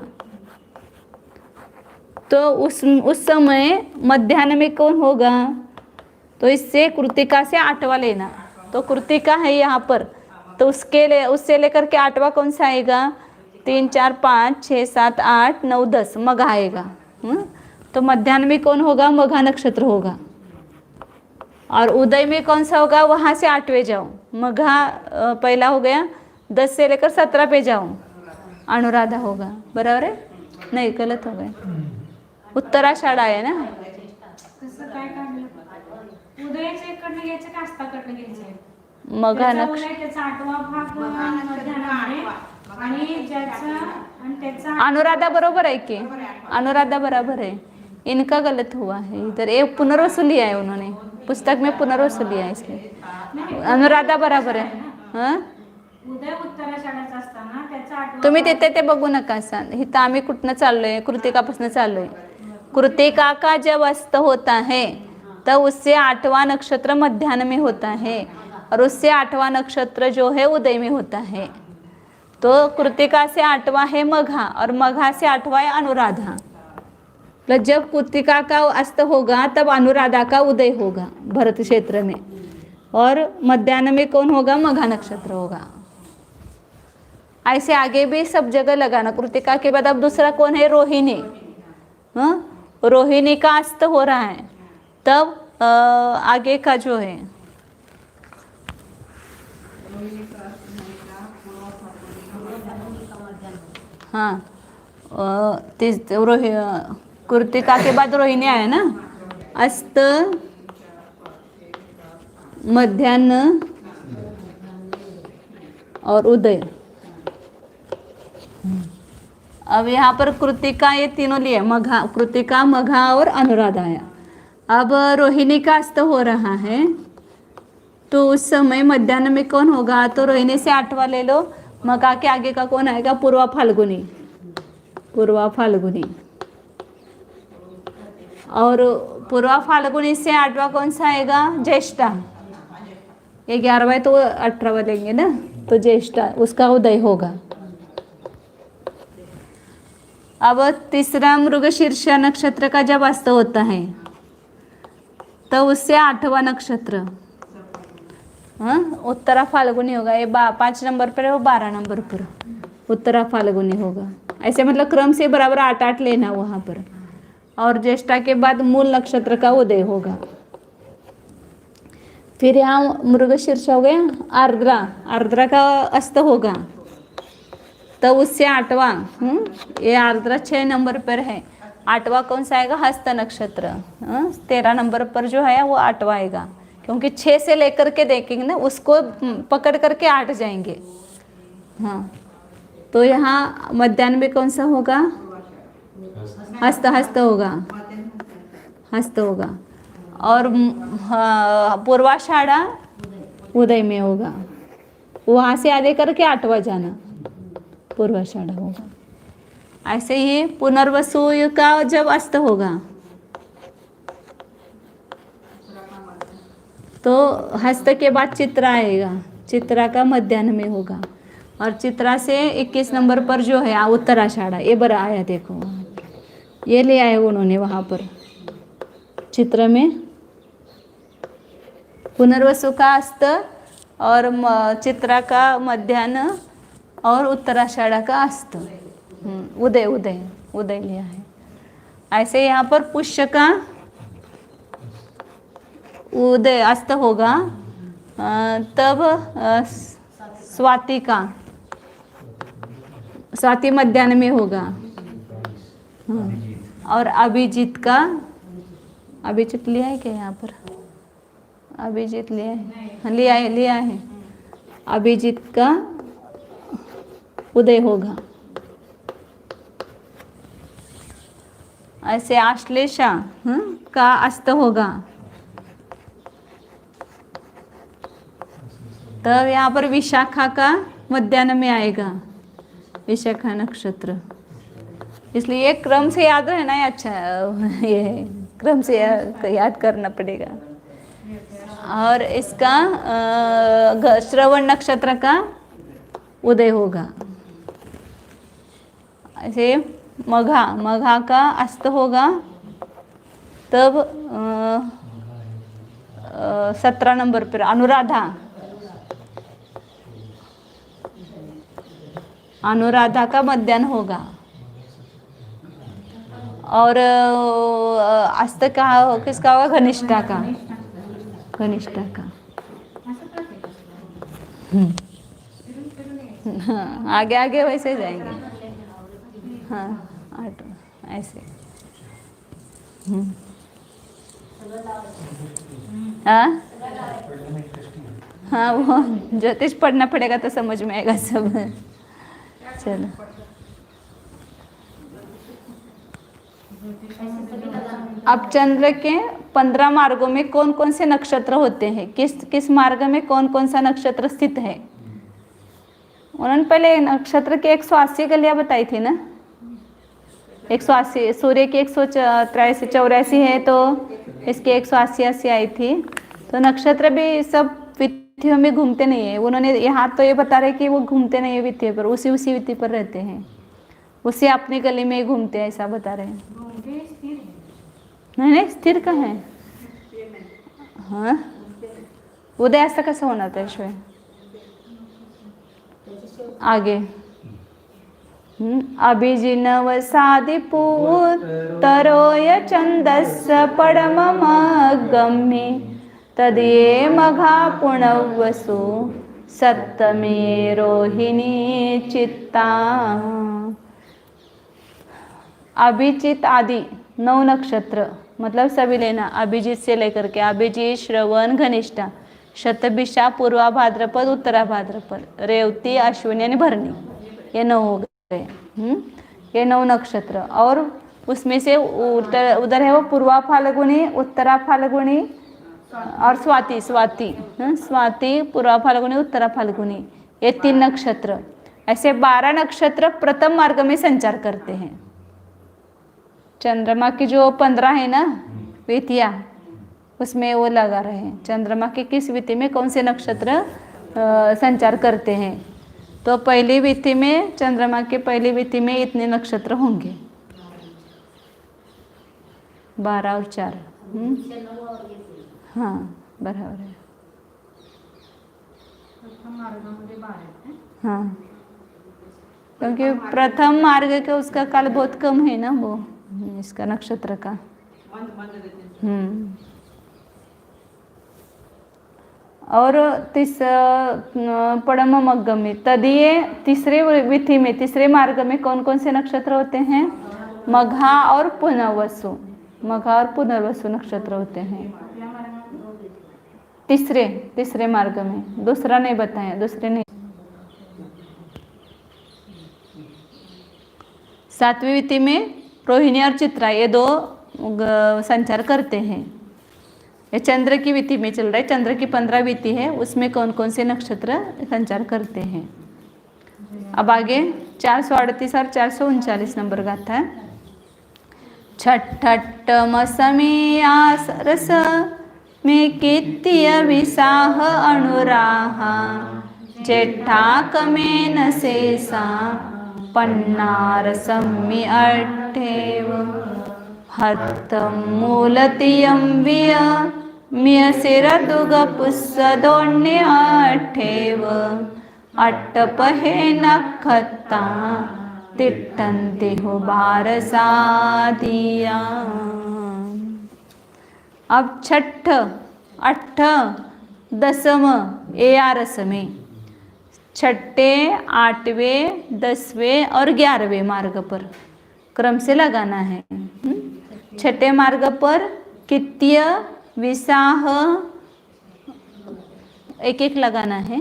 तो उस समय मध्याह्न में कौन होगा, तो इससे कृतिका से 8वां लेना, तो कृतिका है यहाँ पर, तो उससे लेकर के 8वां कौन सा आएगा, 3 4 5 6 7 8 9 10 मघा आएगा। तो मध्याह्न में कौन होगा, मघा नक्षत्र होगा, और उदय में कौन सा होगा, वहाँ से 8वें जाओ, मघा पहला हो गया, 10 से लेकर 17 पे जाओ, अनुराधा होगा। बराबर है, नहीं गलत हो गया, उत्तराषाढ आहे ना। कसं काय काढलं, उदयाच्या इकडनं घ्यायचं का अस्ताकडनं घ्यायचं, मघा त्याचा नक्षत्र उदय त्याचा 8वा भाग मध्याह्नामध्ये, आणि ज्याचा आणि त्याचा अनुराधा बरोबर है कि, अनुराधा बराबर है, इनका गलत हुआ है इधर, ये पुनर्वसुली है, उन्होंने पुस्तक में पुनर्वसुली है, इसलिए अनुराधा बराबर है। हाँ उदय उत्तराषाढाचा असताना त्याचा 8वा तुम्ही तिथे ते बघू नका, इथं आम्ही कुठनं चाललोय, कृतिकापासून चाललोय। कृतिका का जब अस्त होता है तब उससे 8वां नक्षत्र मध्याह्न में होता है, और उससे 8वां नक्षत्र जो है उदय में होता है। तो कृतिका से 8वां है मघा, और मघा से 8वां है अनुराधा। तो जब कृतिका का अस्त होगा तब अनुराधा का उदय होगा भरत क्षेत्र में, और मध्याह्न में कौन होगा, मघा नक्षत्र होगा। ऐसे आगे भी सब जगह लगाना। कृतिका के बाद अब दूसरा कौन है, रोहिणी। रोहिणी का अस्त हो रहा है, तब आगे का जो है हाँ कृतिका के बाद रोहिणी आया ना, अस्त मध्याह्न और उदय। अब यहाँ पर कृतिका ये तीनों लिए, मघा, कृतिका, मघा और अनुराधा आया। अब रोहिणी का अस्त हो रहा है, तो उस समय मध्याह्न में कौन होगा, तो रोहिणी से 8वां ले लो, मघा के आगे का कौन आएगा, पूर्वा फाल्गुनी, पूर्वा फाल्गुनी। और पूर्वा फाल्गुनी से 8वां कौन सा आएगा, ज्येष्ठा। ये 11वां तो 18वां लेंगे ना, तो ज्येष्ठा उसका उदय होगा। अब तीसरा मृगशीर्ष नक्षत्र का जब अस्त होता है तो उससे 8वां नक्षत्र उत्तरा फाल्गुनी होगा। ये 5 नंबर पर है, वो 12 नंबर पर उत्तरा फाल्गुनी होगा। ऐसे मतलब क्रम से बराबर 8-8 लेना वहाँ पर। और ज्येष्ठा के बाद मूल नक्षत्र का उदय होगा। फिर यहाँ मृगशीर्ष हो गया, आर्द्रा, आर्द्रा का अस्त होगा तो उससे 8वां, ये आर्द्रा 6 नंबर पर है। 8वां कौन सा आएगा, हस्त नक्षत्र। 13 नंबर पर जो है वो 8वां आएगा, क्योंकि 6 से लेकर के देखेंगे ना, उसको पकड़ करके 8 जाएंगे। हाँ, तो यहाँ मध्याह्न में कौन सा होगा, हस्त, हस्त होगा, हस्त होगा। और पूर्वाषाढ़ा उदय में होगा, वहाँ से आगे करके 8वां जाना, पूर्वाषाढ़ होगा। ऐसे ही पुनर्वसु का जब अस्त होगा तो हस्त के बाद चित्रा आएगा, चित्रा का मध्याह्न में होगा। और चित्रा से 21 नंबर पर जो है उत्तराषाढ़, ये बड़ा आया, देखो ये ले आए उन्होंने वहाँ पर चित्र में। पुनर्वसु का अस्त और चित्रा का मध्याह्न और उत्तराषाढ़ का अस्त, उदय, उदय, उदय लिया है। ऐसे यहाँ पर पुष्य का उदय अस्त होगा, तब स्वाति का, स्वाति मध्याह्न में होगा। और अभिजीत का, अभिजीत लिया है क्या यहाँ पर? अभिजीत लिया है, हाँ, लिया है। अभिजीत का उदय होगा। ऐसे आश्लेषा का अस्त होगा, तब यहाँ पर विशाखा का मध्याह्न में आएगा, विशाखा नक्षत्र। इसलिए ये क्रम से याद रहना है, अच्छा ये क्रम से याद करना पड़ेगा। और इसका श्रवण नक्षत्र का उदय होगा। ऐसे मघा का अस्त होगा, तब 17 नंबर पर अनुराधा का मध्याह्न होगा। और अस्त का किसका होगा? घनिष्ठा का। हाँ, आगे वैसे जाएंगे। हाँ, ऑटो ऐसे। हाँ, वो ज्योतिष पढ़ना पड़ेगा तो समझ में आएगा सब। चलो, अब चंद्र के 15 मार्गों में कौन कौन से नक्षत्र होते हैं, किस किस मार्ग में कौन कौन सा नक्षत्र स्थित है? उन्होंने पहले नक्षत्र के 180 गलियां बताई थी ना। 180 सूर्य की 183-84 है, तो इसके 180 आई थी। तो नक्षत्र भी सब विथियों में घूमते नहीं है। उन्होंने यहाँ तो ये बता रहे कि वो घूमते नहीं है विथि पर, उसी विथि पर रहते हैं, उसी अपनी गली में ही घूमते हैं, ऐसा बता रहे हैं। नहीं, स्थिर का है। हाँ, उदय ऐसा कैसे होना था इसमें? आगे अभिजिनव साधिपूतरोय छन्दस्य पडममगम्ये तदये मघा पुणवसु सप्तमी रोहिणी चित्ता। अभिजित आदि 9 नक्षत्र, मतलब सभी लेना, अभिजीत से लेकर के अभिजीत, श्रवण, घनिष्ठा, शतभिषा, पूर्वा भाद्रपद, उत्तरा भाद्रपद, रेवती, अश्विनी और भरणी, ये 9 हो गए। ये 9 नक्षत्र। और उसमें से उधर है वो पूर्वा फाल्गुनी, उत्तरा फाल्गुनी और स्वाति, पूर्वा फाल्गुनी, उत्तरा फाल्गुनी, ये 3 नक्षत्र। ऐसे 12 नक्षत्र प्रथम मार्ग में संचार करते हैं। चंद्रमा की जो 15 है ना विथिया, उसमें वो लगा रहे हैं चंद्रमा की किस विधि में कौन से नक्षत्र संचार करते हैं। तो पहली विधि में, चंद्रमा के पहली विधि में इतने नक्षत्र होंगे, 12 और 4। हाँ, बराबर है। हाँ, क्योंकि प्रथम मार्ग का उसका काल बहुत कम है ना, वो इसका नक्षत्र का। और पड़म मग्गम तदीय तीसरे विधि में, तीसरे मार्ग में कौन कौन से नक्षत्र होते हैं? मघा और पुनर्वसु, नक्षत्र होते हैं तीसरे मार्ग में। दूसरा नहीं बताया, दूसरे नहीं। 7वीं विधि में रोहिणी और चित्रा, ये 2 संचार करते हैं। ये चंद्र की विधि में चल रहा है, चंद्र की 15 विधि है, उसमें कौन कौन से नक्षत्र संचार करते हैं। अब आगे 438 और 439 नंबर गाथा है। छठट्टमसमेयास रस में कीर्तिय विसाह अनुराहा जेठाकमेन शेषा पन्नार सम्मि अट्ठेव हत्तमूलतियं विय मियसिरदुगपुस्सदोन्य अट्ठेव अट्टपहे नखत्ता तिट्टन्ति हो बारसा दिया। अब छठ, अट्ठ, दसम ए आरस में छठे, आठवें, 10वें और 11वें मार्ग पर क्रम से लगाना है। छठे मार्ग पर कित्य, विसाह एक एक लगाना है।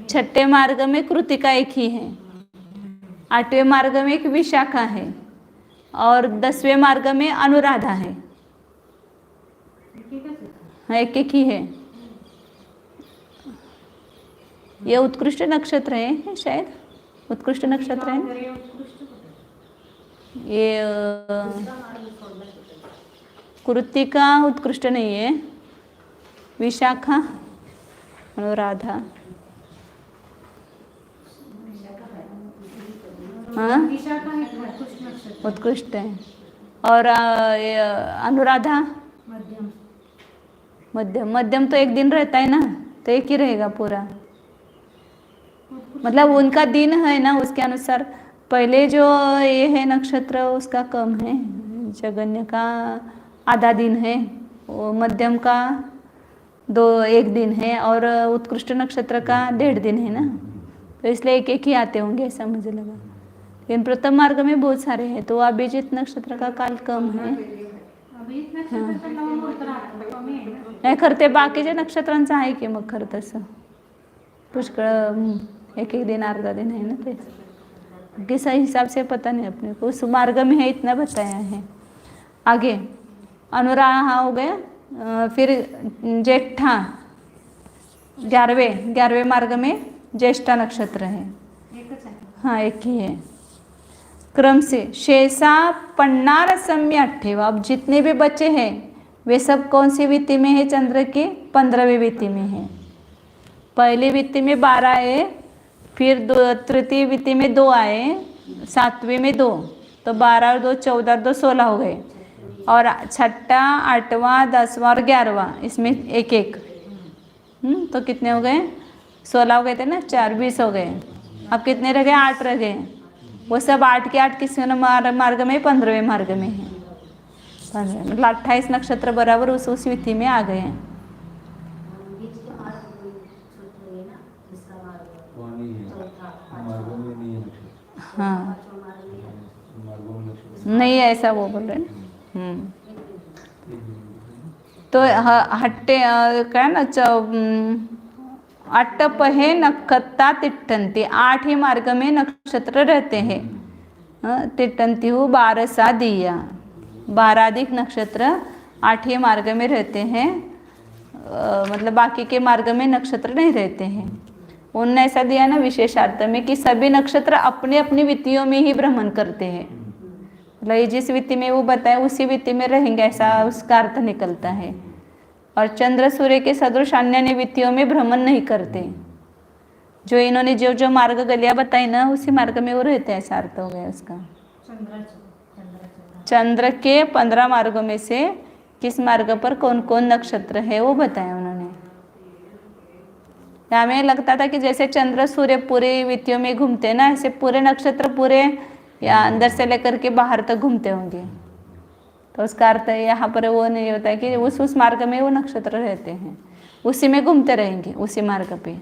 छठे मार्ग में कृतिका एक ही है, 8वें मार्ग में एक विशाखा है और 10वें मार्ग में अनुराधा है। हाँ, एक एक ही है। ये उत्कृष्ट नक्षत्र है शायद, उत्कृष्ट नक्षत्र है ये। कृतिका उत्कृष्ट नहीं है, विशाखा, अनुराधा, हाँ उत्कृष्ट है। और अनुराधा मध्यम, मध्यम तो एक दिन रहता है ना, तो एक ही रहेगा पूरा, मतलब उनका दिन है ना उसके अनुसार। पहले जो ये है नक्षत्र उसका कम है, जगन्य का आधा दिन है, वो मध्यम का 1 दिन है और उत्कृष्ट नक्षत्र का 1.5 दिन है ना, तो इसलिए एक एक ही आते होंगे ऐसा मुझे लगा। लेकिन प्रथम मार्ग में बहुत सारे हैं, तो अभिजीत नक्षत्र का काल कम है। नाही खरं ते बाकीच्या नक्षत्रांचं आहे की मग खरं तसं पुष्कळ एक दिन अर्धा दिन है ना, ते किस हिसाब से पता नहीं अपने को, उस मार्ग में है इतना बताया है। आगे अनुराधा हो गया, फिर ज्येष्ठा 11वें मार्ग में ज्येष्ठा नक्षत्र है, हाँ एक ही है। क्रम से शेषा पन्नार सम्य 8वें। अब जितने भी बच्चे हैं वे सब कौन सी वित्ती में है? चंद्र के 15वें वित्ती में है। पहली वित्ती में 12 है, फिर तृतीय वित्ती में 2 आए, 7वें में 2, तो 12 और 2 14 और 2 16 हो गए। और छठा, 8वां, 10वां और 11वां इसमें एक एक, तो कितने हो गए? 16 हो गए थे ना, 4 20 हो गए। अब कितने रह गए? 8 रह गए। वो सब 8 के 8 किस मार्ग में? 15वें मार्ग में है। 15 मतलब 28 नक्षत्र बराबर उस वित्ती में आ गए हैं। हाँ नहीं ऐसा वो बोल रहे हैं। तो हट्टे क्या ना, अट्टपहे नक्षत्रा तिट्टन्ति, 8 ही मार्ग में नक्षत्र रहते हैं। तिट्टन्ति हु 12 सा दिया, 12 अधिक नक्षत्र 8 ही मार्ग में रहते हैं, मतलब बाकी के मार्ग में नक्षत्र नहीं रहते हैं। उन्होंने ऐसा दिया ना विशेषार्थ में कि सभी नक्षत्र अपनी अपनी वित्तियों में ही भ्रमण करते हैं, मतलब जिस वित्ती में वो बताए उसी वित्ती में रहेंगे, ऐसा उसका अर्थ निकलता है। और चंद्र सूर्य के सदृश अन्य वित्तियों में भ्रमण नहीं करते। जो इन्होंने जो जो मार्ग गलियां बताई ना उसी मार्ग में वो रहते हैं, ऐसा अर्थ हो गया उसका। चंद्र के 15 मार्गों में से किस मार्ग पर कौन कौन नक्षत्र है वो बताया उन्होंने। हमें लगता था कि जैसे चंद्र सूर्य पूरे वित्तियों में घूमते हैं ना, ऐसे पूरे नक्षत्र पूरे या अंदर से लेकर के बाहर तक घूमते होंगे, तो उसका अर्थ यहाँ पर वो नहीं होता है कि उस मार्ग में वो नक्षत्र रहते हैं, उसी में घूमते रहेंगे उसी मार्ग पे।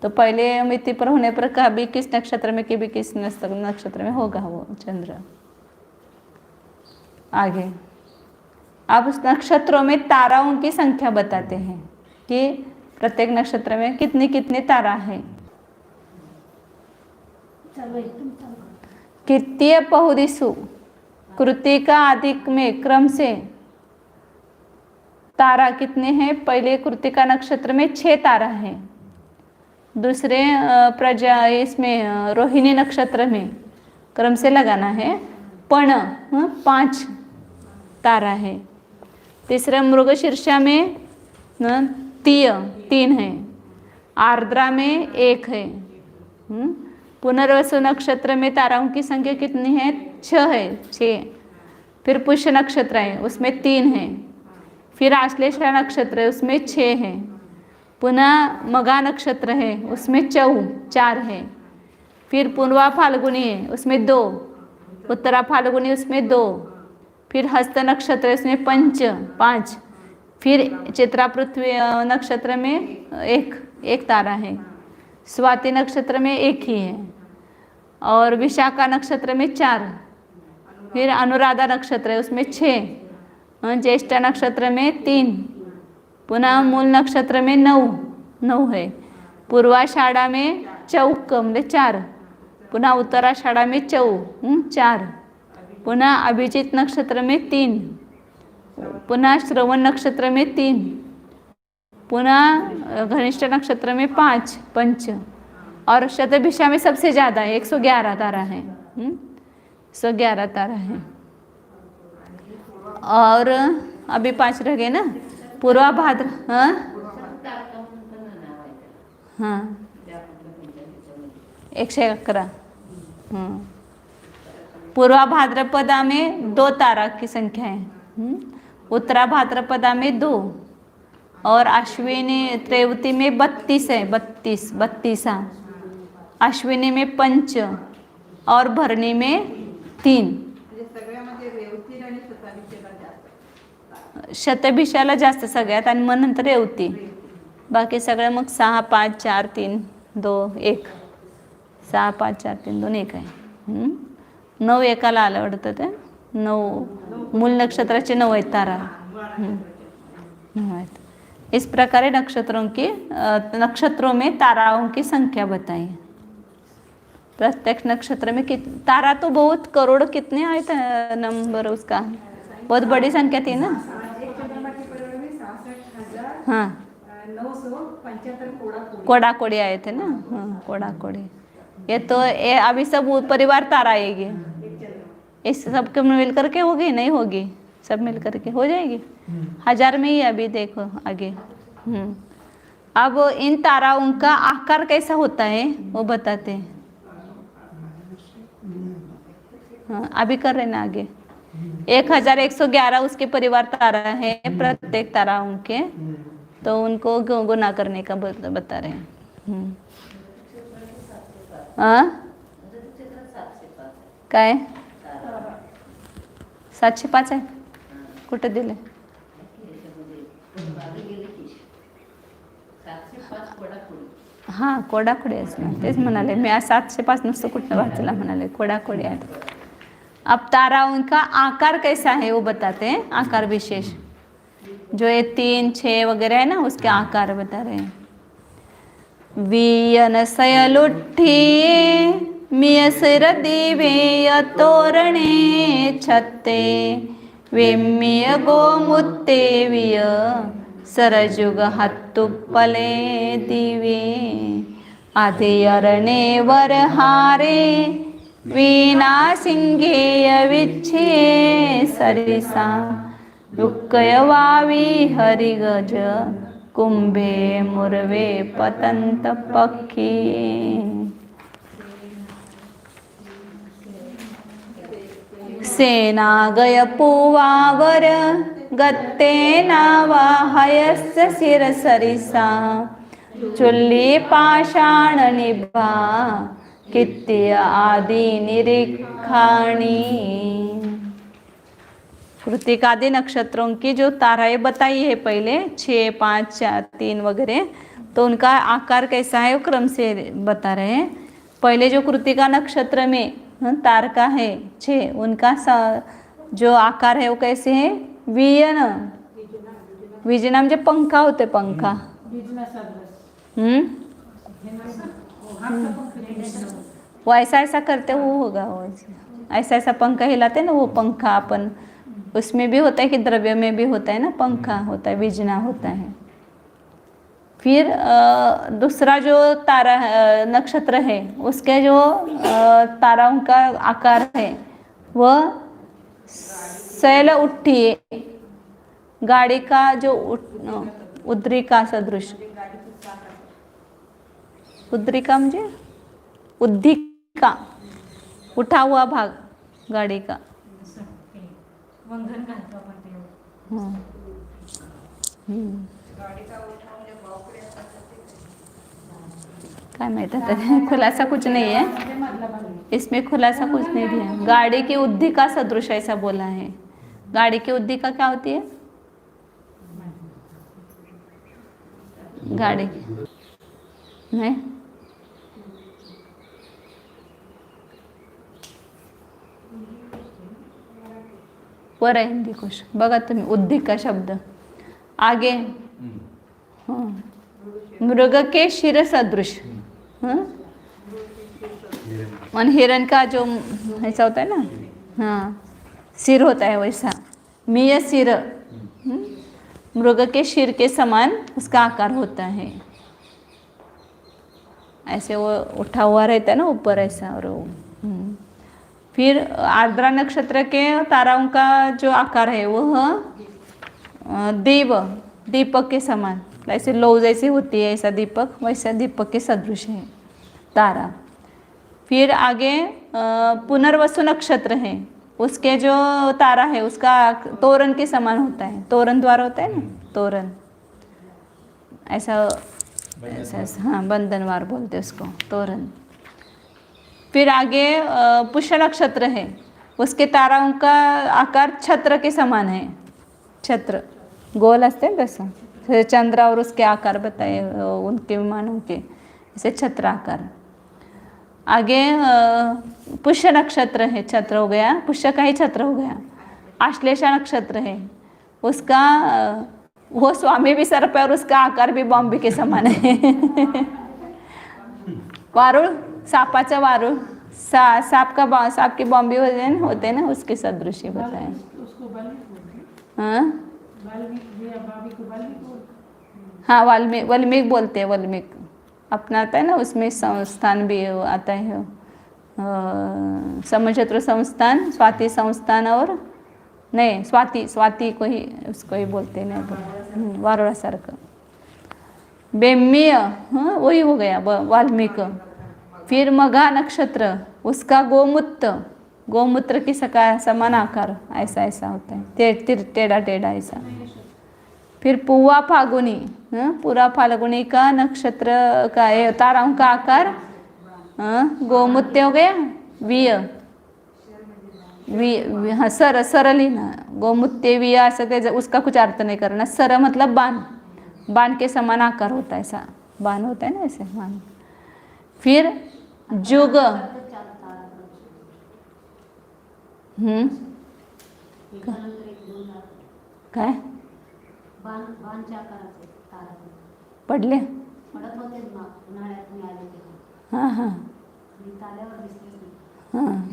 तो पहले मिति पर होने पर कभी किस नक्षत्र में कभी किस नक्षत्र में होगा वो चंद्र। आगे अब उस नक्षत्रों में ताराओं की संख्या बताते हैं कि प्रत्येक नक्षत्र में कितनी कितनी तारा है। कित्तीय पहुदिसु कृतिका अधिक में क्रम से तारा कितने हैं? पहले कृतिका नक्षत्र में 6 तारा हैं, दूसरे प्रजा इसमें रोहिणी नक्षत्र में क्रम से लगाना है पण 5 तारा है, तीसरा मृगशीर्षा में 3 है, आर्द्रा में 1 है, पुनर्वसु नक्षत्र में ताराओं की संख्या कितनी है? 6 है, 6। फिर पुष्य नक्षत्र है उसमें 3 है, फिर आश्लेषा नक्षत्र है उसमें 6 है, पुनः मघा नक्षत्र है, उसमें चौ 4 है। फिर पूर्वा फाल्गुनी है, उसमें 2। उत्तरा फाल्गुनी, उसमें 2। फिर हस्त नक्षत्र है, उसमें पंच 5। फिर चित्रा पृथ्वी नक्षत्र में एक तारा है। स्वाति नक्षत्र में 1 ही है। और विशाखा नक्षत्र में 4। फिर अनुराधा नक्षत्र है, उसमें 6। ज्येष्ठा नक्षत्र में 3। पुनः मूल नक्षत्र में 9 है। पूर्वाषाढ़ा में चौक म्हणजे 4। पुनः उत्तराषाढ़ा में 4। पुनः अभिजित नक्षत्र में 3। पुनः श्रवण नक्षत्र में 3। पुनः घनिष्ठ नक्षत्र में 5 पंच। और शतभिषा में सबसे ज़्यादा है, 111 तारा है। 111 तारा है। और अभी 5 रह गए ना। पूर्वा भाद्र, हाँ 111। पूर्वा भाद्रपदा में 2 तारा की संख्या है। उत्तरा भाद्रपदा में 2। और अश्विनी त्रेवती में 32 है, 32। अश्विनी में पंच और भरणी में 3। सगळ्यामध्ये रेवती आणि शताभिषेकला जास्त. शतभिषाला जास्त सगळ्यात आणि मग नंतर रेवती. बाकी सगळं मग 6, 5, 4, 3, 2, 1. 6, 5, 4, 3, 2, 1 आहे. 9 एकाला आलं वाटतं ते. 9 मूल नक्षत्राचे 9 आहेत तारा. 9 आहेत. इस प्रकार नक्षत्रों में ताराओं की संख्या बताई. प्रत्येक नक्षत्र में तारा तो बहुत करोड़ कितने आए थे नंबर उसका, बहुत बड़ी संख्या थी ना. हाँ 975 कोड़ा कोड़ी आए थे ना. हाँ कोड़ा कोड़ी. ये तो अभी सब परिवार तारा आएगी. इस सब के मिल करके होगी, नहीं होगी, सब मिल करके हो जाएगी. 1000 में ही अभी देखो आगे. अब इन ताराओं का आकार कैसा होता है वो बताते हैं. हाँ अभी कर रहे ना आगे. 1111 उसके परिवार तारा है प्रत्येक ताराओं के, तो उनको गुना करने का बता रहे हैं. काय 705 आहे. कुठे दिले? हां कोडाकोडी असणार तेच म्हणाले मी. 705 नुसतं कुठं वाचला म्हणाले. कोडाकोडी आहे. अब ताराओं का आकार कैसा है वो बताते हैं. आकार विशेष जो ये 3, 6 वगैरह है ना उसके आकार बता रहे हैं. वियन सयलुठ्ठिये मियसर दिवे तोरणे छत्ते वेम्मिय गोमुत्ते विय सरजुग हत्तुप्पले दिवे आधियरणे वरहारे वीणा सिंगेय विच्छे सरिसा युक्कय वावी हरिगज कुंभे मुरवे पतंत पक्षी. सेना गय पुवावर गत्ते नावा हयस्य शिरसरिसा चुल्ली पाषाण निभा कित्य आदि निरीक्षाणी. कृतिक आदि नक्षत्रों की जो ताराएं बताई है पहले 6, 5, 4, 3 वगैरह, तो उनका आकार कैसा है वो क्रम से बता रहे हैं. पहले जो कृतिका नक्षत्र में तारका है 6, उनका जो आकार है वो कैसे है. वियन विजना म्हणजे पंखा होते. पंखा वो ऐसा ऐसा करते वो होगा. वो ऐसा ऐसा पंखा हिलाते ना वो पंखा. अपन उसमें भी होता है कि द्रव्य में भी होता है ना. पंखा होता है, विजना होता है. फिर दूसरा जो तारा नक्षत्र है उसके जो ताराओं का आकार है वह शैल उठ्ठी गाड़ी का जो उद्रिका सदृश. उद्रिका म्हणजे उद्धिका, उठा हुआ भाग गाड़ी का. वंगण घालतो आपण ते. काय माहित आता खुलासा कुछ नहीं है म्हणजे मधला भाग इसमें, खुलासा कुछ नहीं दिया। गाड़ी की उद्दिका सदृश ऐसा बोला है। गाड़ी की उद्दिका क्या होती है? गाड़ी नहीं, वर आहे हिंदी कोश, बघा तुम्ही उद्दिका शब्द आगे। हाँ, मृग के शिर सदृश। हाँ, और हिरण का जो ऐसा होता है ना, हाँ सिर होता है वैसा, मिय सिर, मृग के शिर के समान उसका आकार होता है। ऐसे वो उठा हुआ रहता है ना ऊपर ऐसा, और वो फिर आर्द्रा नक्षत्र के ताराओं का जो आकार है वह देव दीपक के समान, ऐसे लौ जैसे होती है ऐसा दीपक, वैसा दीपक के सदृश है तारा। फिर आगे पुनर्वसु नक्षत्र है, उसके जो तारा है उसका तोरण के समान होता है, तोरण द्वार होता है ना, तोरण ऐसा ऐसा, हाँ बंधनवार बोलते हैं उसको, तोरण। फिर आगे पुष्य नक्षत्र है, उसके ताराओं का आकार छत्र के समान है, छत्र गोल असते हैं तसं, चंद्र और उसके आकार बताए उनके विमानों के, ऐसे छत्र आकार। आगे पुष्य नक्षत्र है, छत्र हो गया, पुष्य का ही छत्र हो गया। आश्लेषा नक्षत्र है, उसका वो स्वामी भी सर पे और उसका आकार भी बॉम्बे के समान है। वारुळ, सापाचा वारुळ, सांप की बॉम्बे होते हैं ना, उसके सदृश बताए। उसको बाल्मिक बोलते हैं। हाँ बाल्मिक या बाबी को बाल्मिक बोलते हैं। हाँ वाल्मीकि बोलते हैं, वाल्मीकि अपना आता है ना, उसमें संस्थान भी आता है, समक्षेत्र संस्थान, स्वाति संस्थान, और नहीं स्वाति को ही उसको ही बोलते हैं, नहीं वारुळासारखं। बेम्मीय, हाँ वही हो गया वाल्मीकि। फिर मघा नक्षत्र, उसका गोमूत्र की समान आकार ऐसा ऐसा होता है, टेढ़ा टेढ़ा ऐसा। फिर पुआ फाल्गुनी, पूरा फाल्गुनी का नक्षत्र का ताराओं का आकार गोमुत्य हो गया, हाँ सरल ही ना, गोमुत्य विय असं त्याचा उसका कुछ अर्थ नहीं करना। सर मतलब बाण के समान आकार होता है, ऐसा बाण होता है ना ऐसे बाण। फिर जुग, काय पडले, हाँ हाँ हाँ,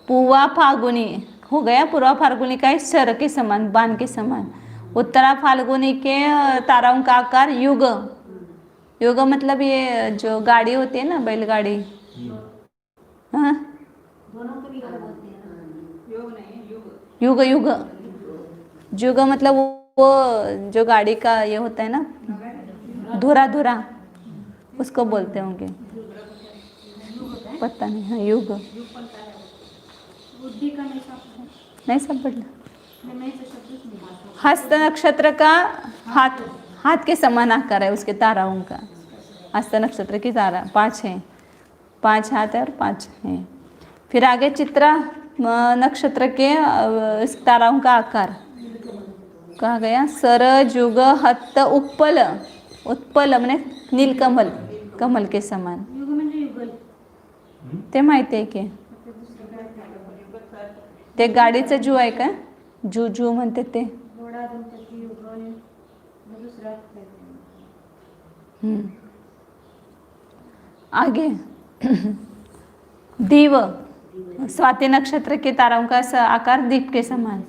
पुआ फाल्गुनी हो गया, पूर्वा फाल्गुनी का इस शर के समान, बाण के समान। उत्तरा फाल्गुनी के ताराओं का आकार युग, युग मतलब ये जो गाड़ी होती है ना, बैलगाड़ी, हाँ युग युग युग मतलब वो जो गाड़ी का ये होता है ना, धुरा उसको बोलते होंगे, पता नहीं। हाँ युग नहीं सब बढ़िया। हस्त नक्षत्र का हाथ के समान आकार है उसके ताराओं का, हस्त नक्षत्र की तारा 5 है, 5 हाथ है और 5 है। फिर आगे चित्रा नक्षत्र के इस ताराओं का आकार कहा गया, सर जुग हत्त उत्पल मैंने नीलकमल, कमल के समान। युग म्हणजे युगल, ते माहिती आहे की ते गाडीचं जू आहे का, जू म्हणते ते, घोडा गणपती युगल, मग दुसरा आगे दीव, स्वाति नक्षत्र के ताराओं का आकार दीप के समान।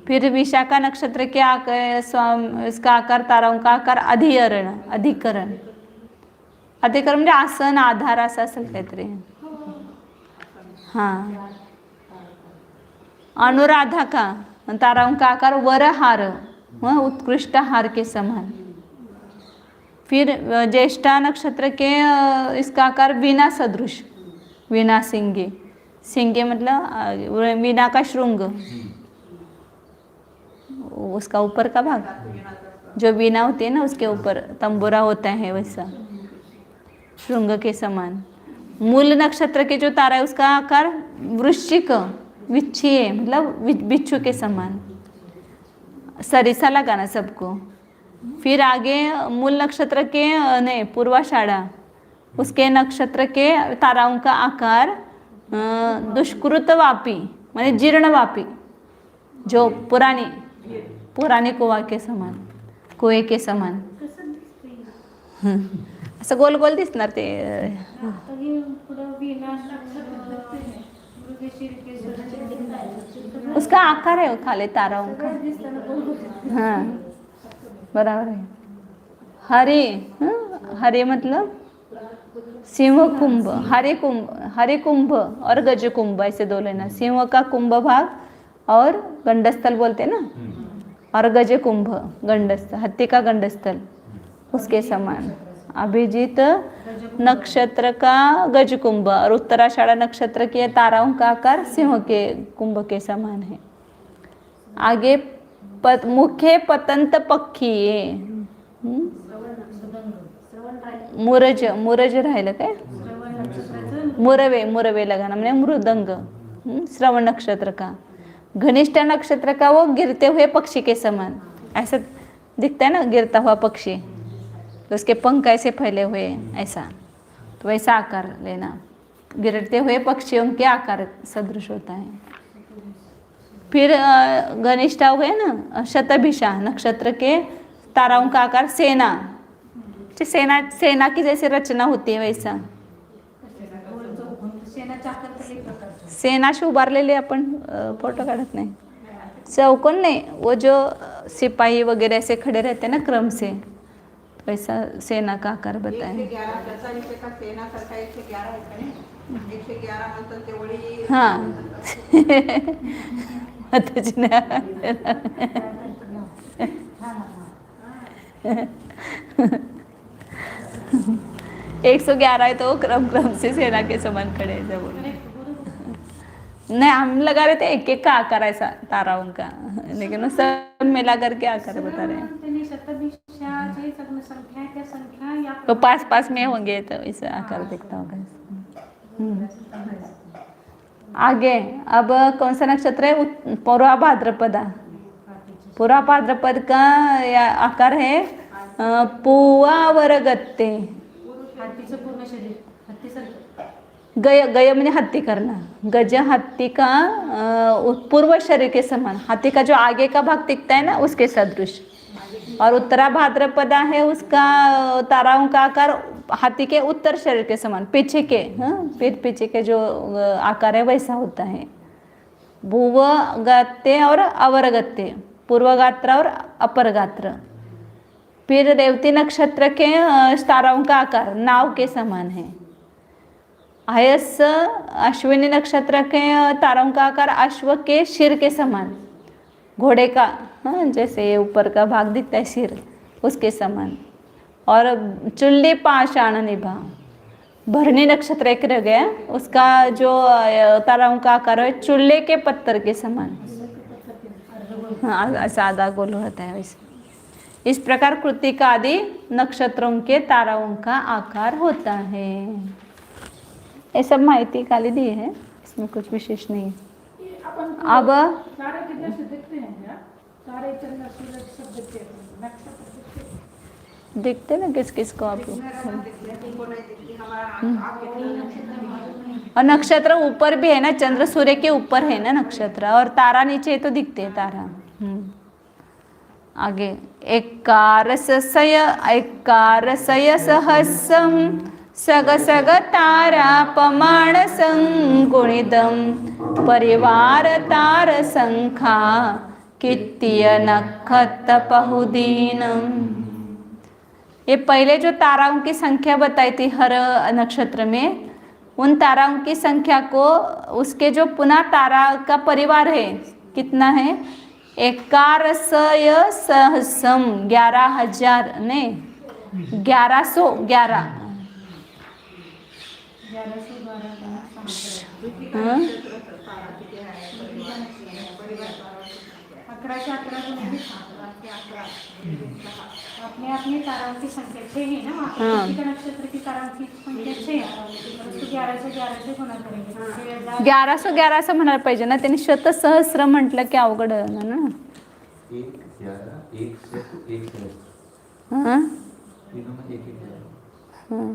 फिर विशाखा नक्षत्र के इसका आकार, ताराओं का आकार अधिकरण म्हणजे आसन आधार असं असेल काहीतरी, हाँ। अनुराधा का ताराओं का आकार वरहार, उत्कृष्ट हार के समान। फिर ज्येष्ठा नक्षत्र के इसका आकार वीणा सदृश, वीणा सिंगे मतलब वीणा का श्रृंग, उसका ऊपर का भाग जो वीणा होती है ना उसके ऊपर तंबूरा होता है वैसा श्रृंग के समान। मूल नक्षत्र के जो तारा है उसका आकार वृश्चिक विच्छी है, मतलब बिच्छू के समान। सरिसा लगाना सबको। फिर आगे मूल नक्षत्र के नहीं पूर्वाषाढ़ा उसके नक्षत्र के ताराओं का आकार दुष्कृतवापी माने जीर्णवापी, जो पुराने कुएं के समान कसं दिसतंय? असं गोल गोल दिसणार ते। आता हे पुढं वीणा मृगशीर केसर उसका आकार है वो खाली ताराओं का। दिसतं ना गोल. हाँ बराबर है। हरे मतलब सिंह कुंभ, हरे कुंभ और गज कुंभ ऐसे दो लेना। सिंह का कुंभ भाग और गंडस्थल बोलते ना, और गज कुंभ गंडस्थल, हाथी का गंडस्थल उसके समान। अभिजीत नक्षत्र का गज कुंभ और उत्तराषाढ़ा नक्षत्र के ताराओं का आकार सिंह के कुंभ के समान है। आगे मुख्य पतंत पक्षी मुरज राहिलं काय, मुरवे लगाना म्हणजे मृदंग। श्रवण नक्षत्र का घनिष्ठ नक्षत्र का वो गिरते हुए पक्षी के समान, ऐसा दिखता है ना गिरता हुआ पक्षी, तो उसके पंख ऐसे फैले हुए ऐसा, तो वैसा आकार लेना। गिरते हुए पक्षियों के आकार सदृश होता है। फिर घनिष्ठा हुए ना शतभिषा नक्षत्र के ताराओं का आकार सेना की जैसे रचना होती है वैसा। सेनाशी उभारलेले आपण फोटो काढत नाही, चौकोन नहीं, वो जो सिपाही वगैरह ऐसे खड़े रहते हैं ना क्रम से, वैसा सेना का आकार बताएं। 111 हाँ एक 111 है तो वो क्रम से सेना के समान खड़े हैं जब नहीं, हम लगा रहे थे एक एक का आकार ऐसा ताराओं का, लेकिन वो सब मिला करके आकार बता रहे हैं। त्यांनी शतभिषाची संख्या आहे, त्या संख्या या तो 5-5 में होंगे तो इसे आकार दिखता होगा। आगे अब कौन सा नक्षत्र है, पूर्वा भाद्रपदा। पूर्वा भाद्रपद का आकार है पुवावरगत्ते। हातीचं पूर्ण शरीर हत्तीसारखं. गय म्हणजे हत्ती करना, गज हत्ती का पूर्व शरीर के समान, हाथी का जो आगे का भाग दिखता है ना उसके सदृश। और उत्तरा भाद्रपदा है उसका ताराओं का आकार हाथी के उत्तर शरीर के समान, पीछे के पीछे के जो आकार है वैसा होता है। भुवगात्रे और अवरगत्ते, पूर्वगात्र और अपर गात्र। फिर रेवती नक्षत्र के ताराओं का आकार नाव के समान है। आयस अश्विनी नक्षत्र के तारों का आकार अश्व के सिर के समान, घोड़े का जैसे ऊपर का भाग दिखता है सिर उसके समान। और चुल्ली पाषाण निभा, भरणी नक्षत्र एक रह गया, उसका जो ताराओं का आकार है चूल्हे के पत्थर के समान। हाँ सादा गोल होता है वैसे। इस प्रकार कृत्तिका आदि नक्षत्रों के ताराओं का आकार होता है। ये सब माहिती खाली दी है, इसमें कुछ विशेष नहीं है। अब तारे कितने से दिखते हैं क्या? तारे चंद्र सूरज सब दिखते हैं, नक्षत्र देखते ना किस किस को आप लोग। और नक्षत्र ऊपर भी है ना, चंद्र सूर्य के ऊपर है ना नक्षत्र, और तारा नीचे तो दिखते हैं तारा। आगे एकारसय सहस्रम सग सग तारा पमाण संगुणिदम परिवार तार संखा कित्य नखत पहुदीनम। ये पहले जो ताराओं की संख्या बताई थी हर नक्षत्र में, उन ताराओं की संख्या को उसके जो पुनः तारा का परिवार है कितना है, 1100 सहस्रम 11,000 ने 1111 1112 11 11 गुणिले 6 अपने अपने ताराओं की संख्या 6 है ना, हाँ। कृत्तिका नक्षत्र की ताराओं की संख्या 6 है, तो 11 से 11 से गुणा करेंगे तो 6,000 1111 असं म्हणायला पाहिजे ना, त्यांनी शतसहस्र म्हटलं की अवघड आहे ना. 1 11 1 7 1 7 हां तीनों में 1 1 हां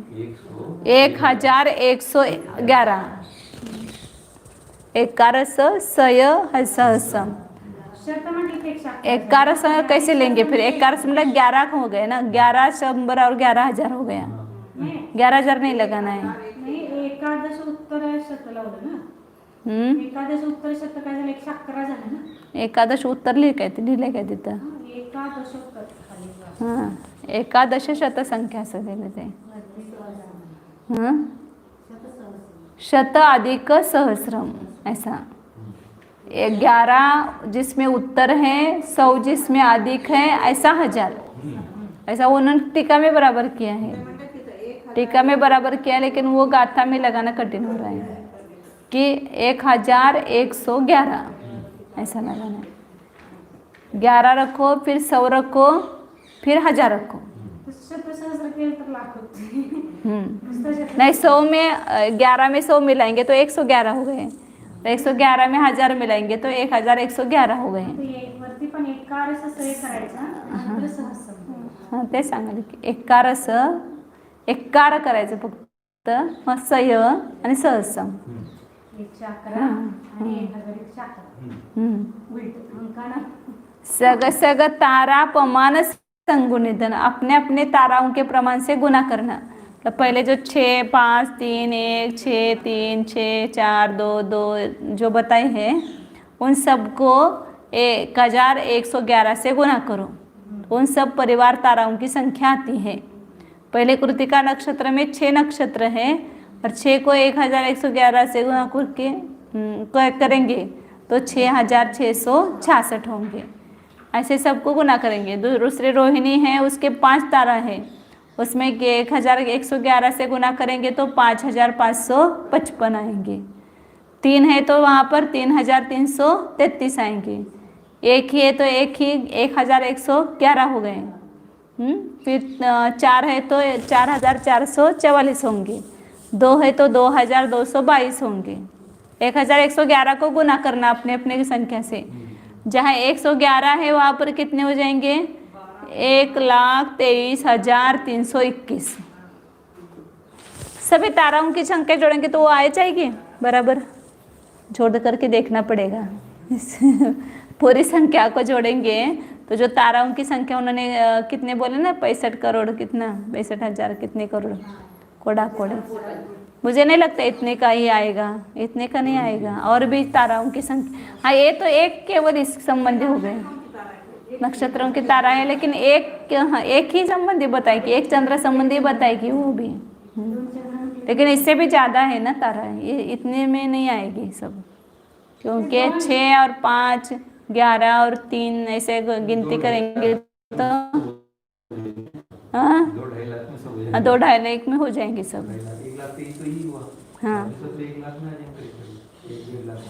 1111 11 सय सहस्म. शत म्हटलं की 111 11 सय कैसे लेंगे फिर? 11 मतलब 11 हो गए ना, 11 100 और 11,000 हो गया. नाही 11,000 नहीं लगाना है. नाही, एकादश उत्तर शत लावलं ना, एकादश उत्तर शत काय झालं 111 झालं ना, एकादश उत्तर लिहिलंय काय तिथं? एकादश उत्तर खाली हां एकादश शतसंख्या असं दिलं ते. हां शत अधिक सहस्रम ऐसा. 11 जिसमें उत्तर है, 100 जिसमें अधिक है, ऐसा 1000. ऐसा उन्होंने टीका में बराबर किया है, टीका में बराबर किया, लेकिन वो गाथा में लगाना कठिन हो रहा है कि 1111 ऐसा लगाना है. 11 रखो, फिर 100 रखो, फिर 1000 रखो. शत सहस्र केलं तर लाख होते. नहीं 100 में 11 में 100 मिलाएंगे तो 111 हो गए. 111 में 1000 मिलाएंगे तो 1111 हो गए. वरती पण एकार सह करायचा नंतर सहस्र. हां ते सांगाल की 11 करायचं फक्त, मग सय आणि सहस्म. 111 आणि 1111 उलट अंकाना सग सग तारा पमान संगुणितन, अपने अपने ताराओं के प्रमाण से गुना करना. तो पहले जो 6 5 3 1 6 3 6 4 2 2 जो बताए हैं उन सबको 1111 से गुना करो. उन सब परिवार ताराओं की संख्या आती है. पहले कृत्तिका नक्षत्र में 6 नक्षत्र है और 6 को 1111 से गुना करके करेंगे तो 6666 होंगे. ऐसे सबको गुना करेंगे. दूसरे रोहिणी है, उसके 5 तारा है, उसमें 1111 से गुना करेंगे तो 5555 आएंगे. 3 है तो वहाँ पर 3333 आएंगे. एक ही है तो एक ही 1111 हो गए. फिर 4 है तो 4444 होंगे. 2 है तो 2222 होंगे. 1111 को गुना करना अपने अपने की संख्या से. जहाँ 111 है वहाँ पर कितने हो जाएंगे? 1,23,321. सभी ताराओं की संख्या जोड़ेंगे तो वो आ जाएगी बराबर. जोड़ करके देखना पड़ेगा. पूरी संख्या को जोड़ेंगे तो जो ताराओं की संख्या उन्होंने कितने बोले ना, 65 करोड़ कितना 65,000 कितने करोड़ कोड़ा. मुझे नहीं लगता इतने का ही आएगा, इतने का नहीं आएगा. और भी ताराओं की संख्या. हाँ ये तो एक केवल इस संबंधी हो गए, नक्षत्रों की तारा है, लेकिन एक ही संबंधी बताएगी, एक चंद्र संबंधी बताएगी वो भी. लेकिन इससे भी ज़्यादा है ना तारा, ये इतने में नहीं आएगी सब, क्योंकि 6 और 5 11 और 3 ऐसे गिनती करेंगे तो 2-2.5 लाख में सब हो जाएगा. 2-2.5 लाख में हो जाएंगे सब. 1 लाख तो यही हुआ. हाँ 1 लाख में आ जाएंगे, 1-1.5 लाख में.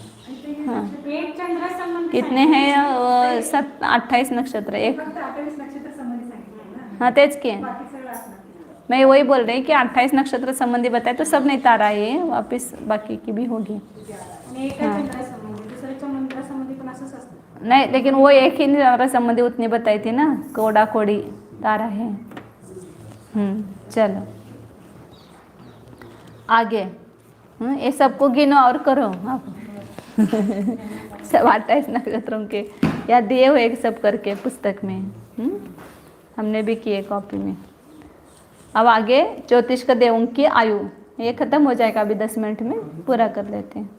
एक चंद्र संबंध कितने हैं? 28 नक्षत्र. एक 28 नक्षत्र संबंधी सांगितलं ना, हाँ तेच के बाकी सगळं असणार. मैं वही बोल रही कि 28 नक्षत्र संबंधी बताए तो सब नहीं तारा ये वापस बाकी की भी होगी. आणि एका चंद्र संबंधी दुसऱ्या चंद्र संबंधी पण असंच असतं. नहीं लेकिन वो एक ही तारा संबंधी उतनी बताई थी ना, कोड़ा कोड़ी तारा है. चलो आगे. ये सबको गिनो और करो आप. सब 28 नक्षत्रों के या दिए हुए सब करके पुस्तक में. हमने भी किए कॉपी में. अब आगे ज्योतिष का देवों की आयु, ये खत्म हो जाएगा अभी 10 मिनट में पूरा कर लेते हैं.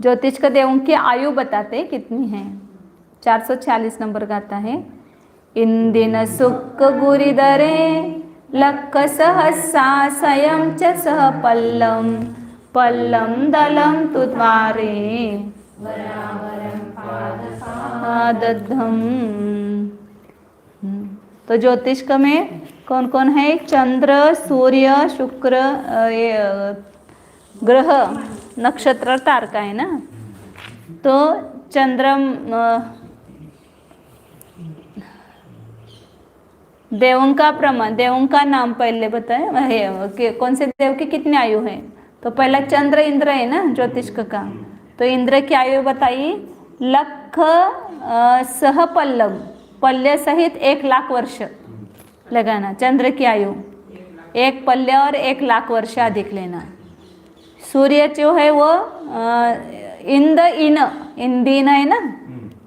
ज्योतिष का देवों की आयु बताते कितनी है. 446 नंबर का आता है. इंदिन सुख गुरिधरे लक्ख सहसा सयं च सह पल्लम पल्लम दलम तुद्वारे पादधम. तो ज्योतिष का में कौन कौन है? चंद्र, सूर्य, शुक्र, ग्रह, नक्षत्र, तारका है ना. तो चंद्र देवों का प्रमाण, देवों का नाम पहले बताए है कौन से देव की कितनी आयु है। तो पहला चंद्र इंद्र है ना ज्योतिष का, तो इंद्र की आयु बताइए लख सह पल्लव, पल्य सहित 1,00,000 वर्ष लगाना। चंद्र की आयु 1 पल्य और 1,00,000 वर्ष अधिक लेना। सूर्य जो है वो इंद इन, इंदीन है ना,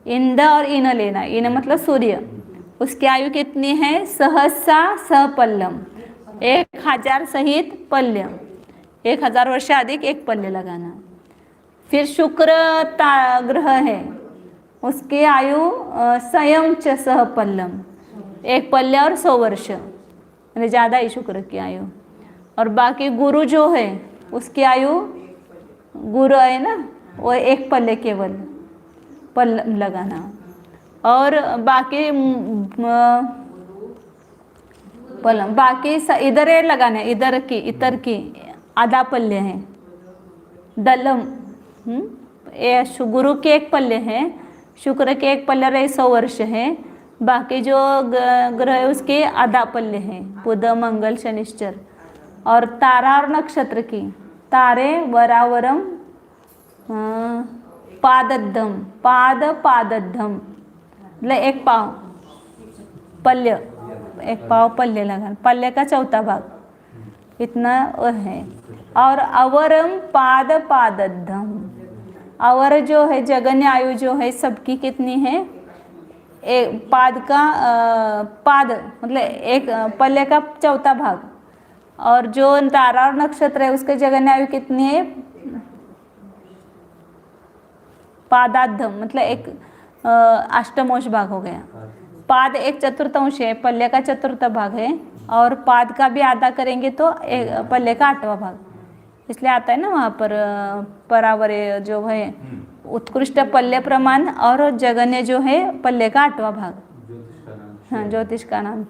इंद और इन लेना। इन मतलब सूर्य, उसकी आयु कितनी है सहसा सहपल्लम, 1,000 सहित पल्य, 1,000 वर्ष अधिक 1 पल्य लगाना। फिर शुक्र ग्रह है, उसकी आयु स्वयं च सहपल्लम, 1 पल्य और 100 वर्ष, यानी ज़्यादा ही शुक्र की आयु। और बाकी गुरु जो है उसकी आयु, गुरु है ना वो 1 पल्य केवल पल्लम लगाना। और बाकी पल्लम, बाकी इधर है लगाना, इधर की आधा पल्य है दलम। गुरु के 1 पल्य है, शुक्र के 1 पल्य रहे 100 वर्ष है, बाकी जो ग्रह है उसके आधा पल्य है, बुध मंगल शनिश्चर। और तारा और नक्षत्र की, तारे वरावरम पादद्धम, पादद्धम मतलब 1 पाव पल्य, 1 पाव पल्य लगाना, पल्य का 4था भाग इतना है। और अवरम पादद्धम, अवर जो है जगन्य आयु जो है सबकी कितनी है, पाद का पाद मतलब 1 पल्य का 4था भाग। और जो तारा और नक्षत्र है उसके जगन्य आयु कितनी है, पादाद्धम मतलब 1 अष्टमोश भाग हो गया। पाद 1/4 है, पल्य का 4था भाग है, और पाद का भी आधा करेंगे तो पल्य का 8वां भाग, इसलिए आता है ना वहाँ पर परावरे जो है उत्कृष्ट पल्य प्रमाण और जगन्य जो है पल्य का 8वां भाग। हाँ ज्योतिष का नाम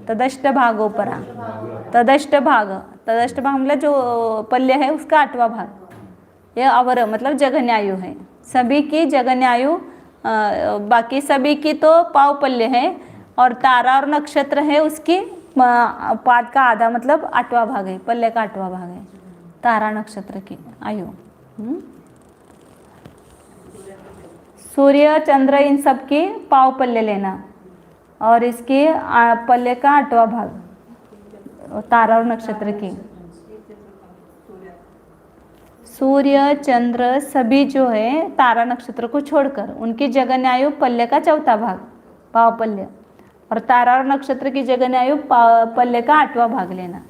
तदष्ट भागो परा, तदष्ट भाग मतलब जो पल्य है उसका 8वां भाग, यह अवर मतलब जगन्य आयु है। सभी की जगन्य आयु, बाकी सभी की तो पाव पल्य है, और तारा और नक्षत्र है उसकी पाद का आधा मतलब 8वां भाग है, पल्य का 8वां भाग है तारा नक्षत्र की आयु। सूर्य चंद्र इन सब की पाव पल्य लेना, और इसके पल्य का 8वां भाग तारा और नक्षत्र की। सूर्य चंद्र सभी जो है तारा नक्षत्र को छोड़कर उनकी जगन्य आयु पल्य का 4था भाग पाव पल्य, और तारा और नक्षत्र की जगन्य आयु पल्य का 8वां भाग लेना।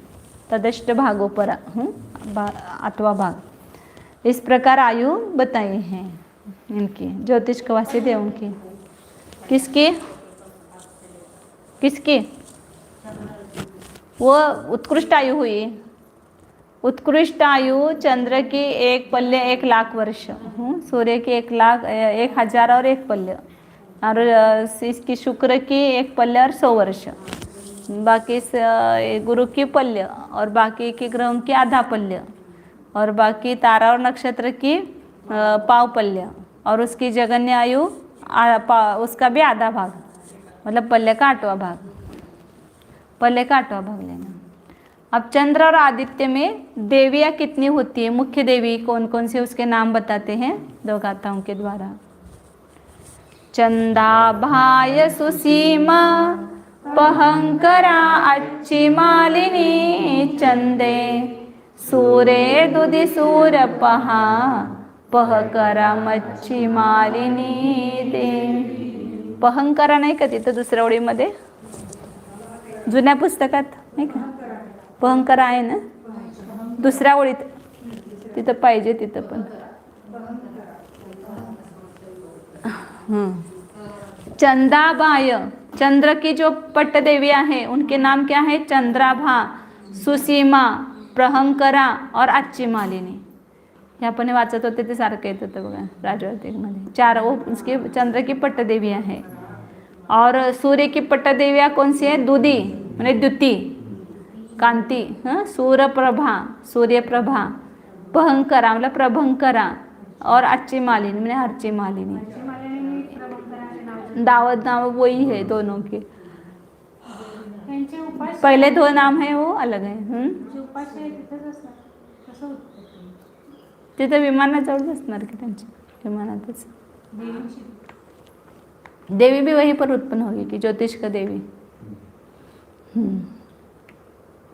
तदष्ट भागों पर 8वां भाग। इस प्रकार आयु बताई हैं इनकी ज्योतिष कवासी देवों की। किसकी किसकी वो उत्कृष्ट आयु हुई, उत्कृष्ट आयु चंद्र की 1 पल्य 1,00,000 वर्ष, सूर्य की 1,00,000 और 1 पल्य, और इसकी शुक्र की 1 पल्य और 100 वर्ष, बाकी गुरु की पल्य, और बाकी के ग्रहों की आधा पल्य, और बाकी तारा और नक्षत्र की पाव पल्य, और उसकी जगन्य आयु उसका भी आधा भाग मतलब पल्य का 8वां भाग, पल्य का 8वां भाग लेना। अब चंद्र और आदित्य में देवियाँ कितनी होती है, मुख्य देवी कौन कौन सी उसके नाम बताते हैं 2 गाथाओं के द्वारा। चंदाभाय सुसीमा पहंकरा अच्छी मालिनी, चंदे सूरे दुदि सूर पहा पहकरा मच्छी मालिनी दे। पहंकरा नाही का तिथं दुसऱ्या ओळीमध्ये जुन्या पुस्तकात नाही का, पहंकरा आहे ना दुसऱ्या ओळीत, तिथं पाहिजे तिथं पण। चंदाबाय, चंद्र की जो पट्ट देवियाँ हैं उनके नाम क्या है, चंद्राभा, सुसीमा, प्रहंकरा और अच्छी मालिनी। हे आपण वाचत होते ते सारखं येत होतं बघा राजवार्तिकमध्ये। 4 उसके चंद्र की पट्ट देवियाँ हैं। और सूर्य की पट्ट देवियाँ कौन सी है, दुदी म्हणजे द्युति कांति, सूर्यप्रभा सूर्यप्रभा, पहंकरा मतलब प्रभंकरा, और अच्छी मालिनी मैंने अर्ची मालिनी। दावत नाम वही है दोनों के। त्यांचे उपास्य पहले दो नाम है वो अलग है. जे उपास्य आहे तिथंच असतात कसं होतं तिथं विमानाजवळ असणार की त्यांच्या विमानातच. देवींची देवी भी वहीं पर उत्पन्न होगी कि ज्योतिष का देवी.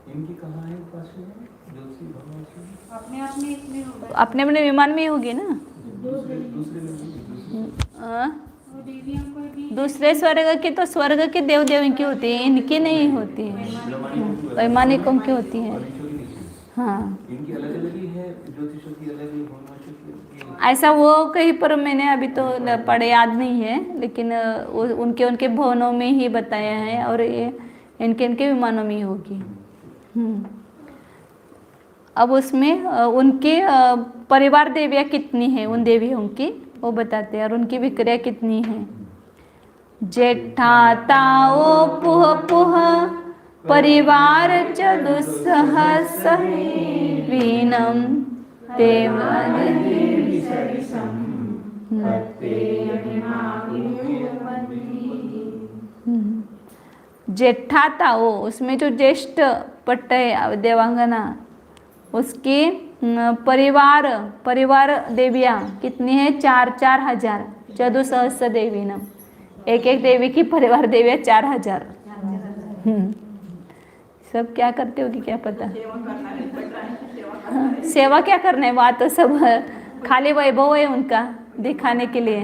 इनकी कहाँ है उपास्य में? ज्योतिषी भगवान से अपने आप में इसमें होगा अपने अपने विमान में ही होगी ना. दूसरे में दूसरे हाँ? वो देवियों को भी दूसरे स्वर्ग की तो स्वर्ग के देव देवी की होती है, इनकी नहीं होती है. वैमानिकों की होती है. परमेश्वरी नहीं है। हाँ, इनकी अलग अलग ही है, ज्योतिषों की अलग है, भगवानों की ऐसा वो कहीं पर मैंने अभी तो पढ़े याद नहीं है, लेकिन उनके उनके भवनों में ही बताया है और ये इनके इनके विमानों में ही होगी. अब उसमें उनके परिवार देवियाँ कितनी हैं उन देवियों की वो बताते हैं और उनकी विक्रिया कितनी है. जेठा ताओ पुह पुह परिवार च दुस्सहस वीनम जेठा ताओ, उसमें जो ज्येष्ठ पट्ट है देवांगना उसकी परिवार देवियाँ कितनी है 4,000 चतुसहस्र देवी न. एक एक देवी की परिवार देवियाँ 4,000. सब क्या करते होगी क्या पता. सेवा क्या करना है, वहाँ तो सब खाली वैभव है उनका दिखाने के लिए.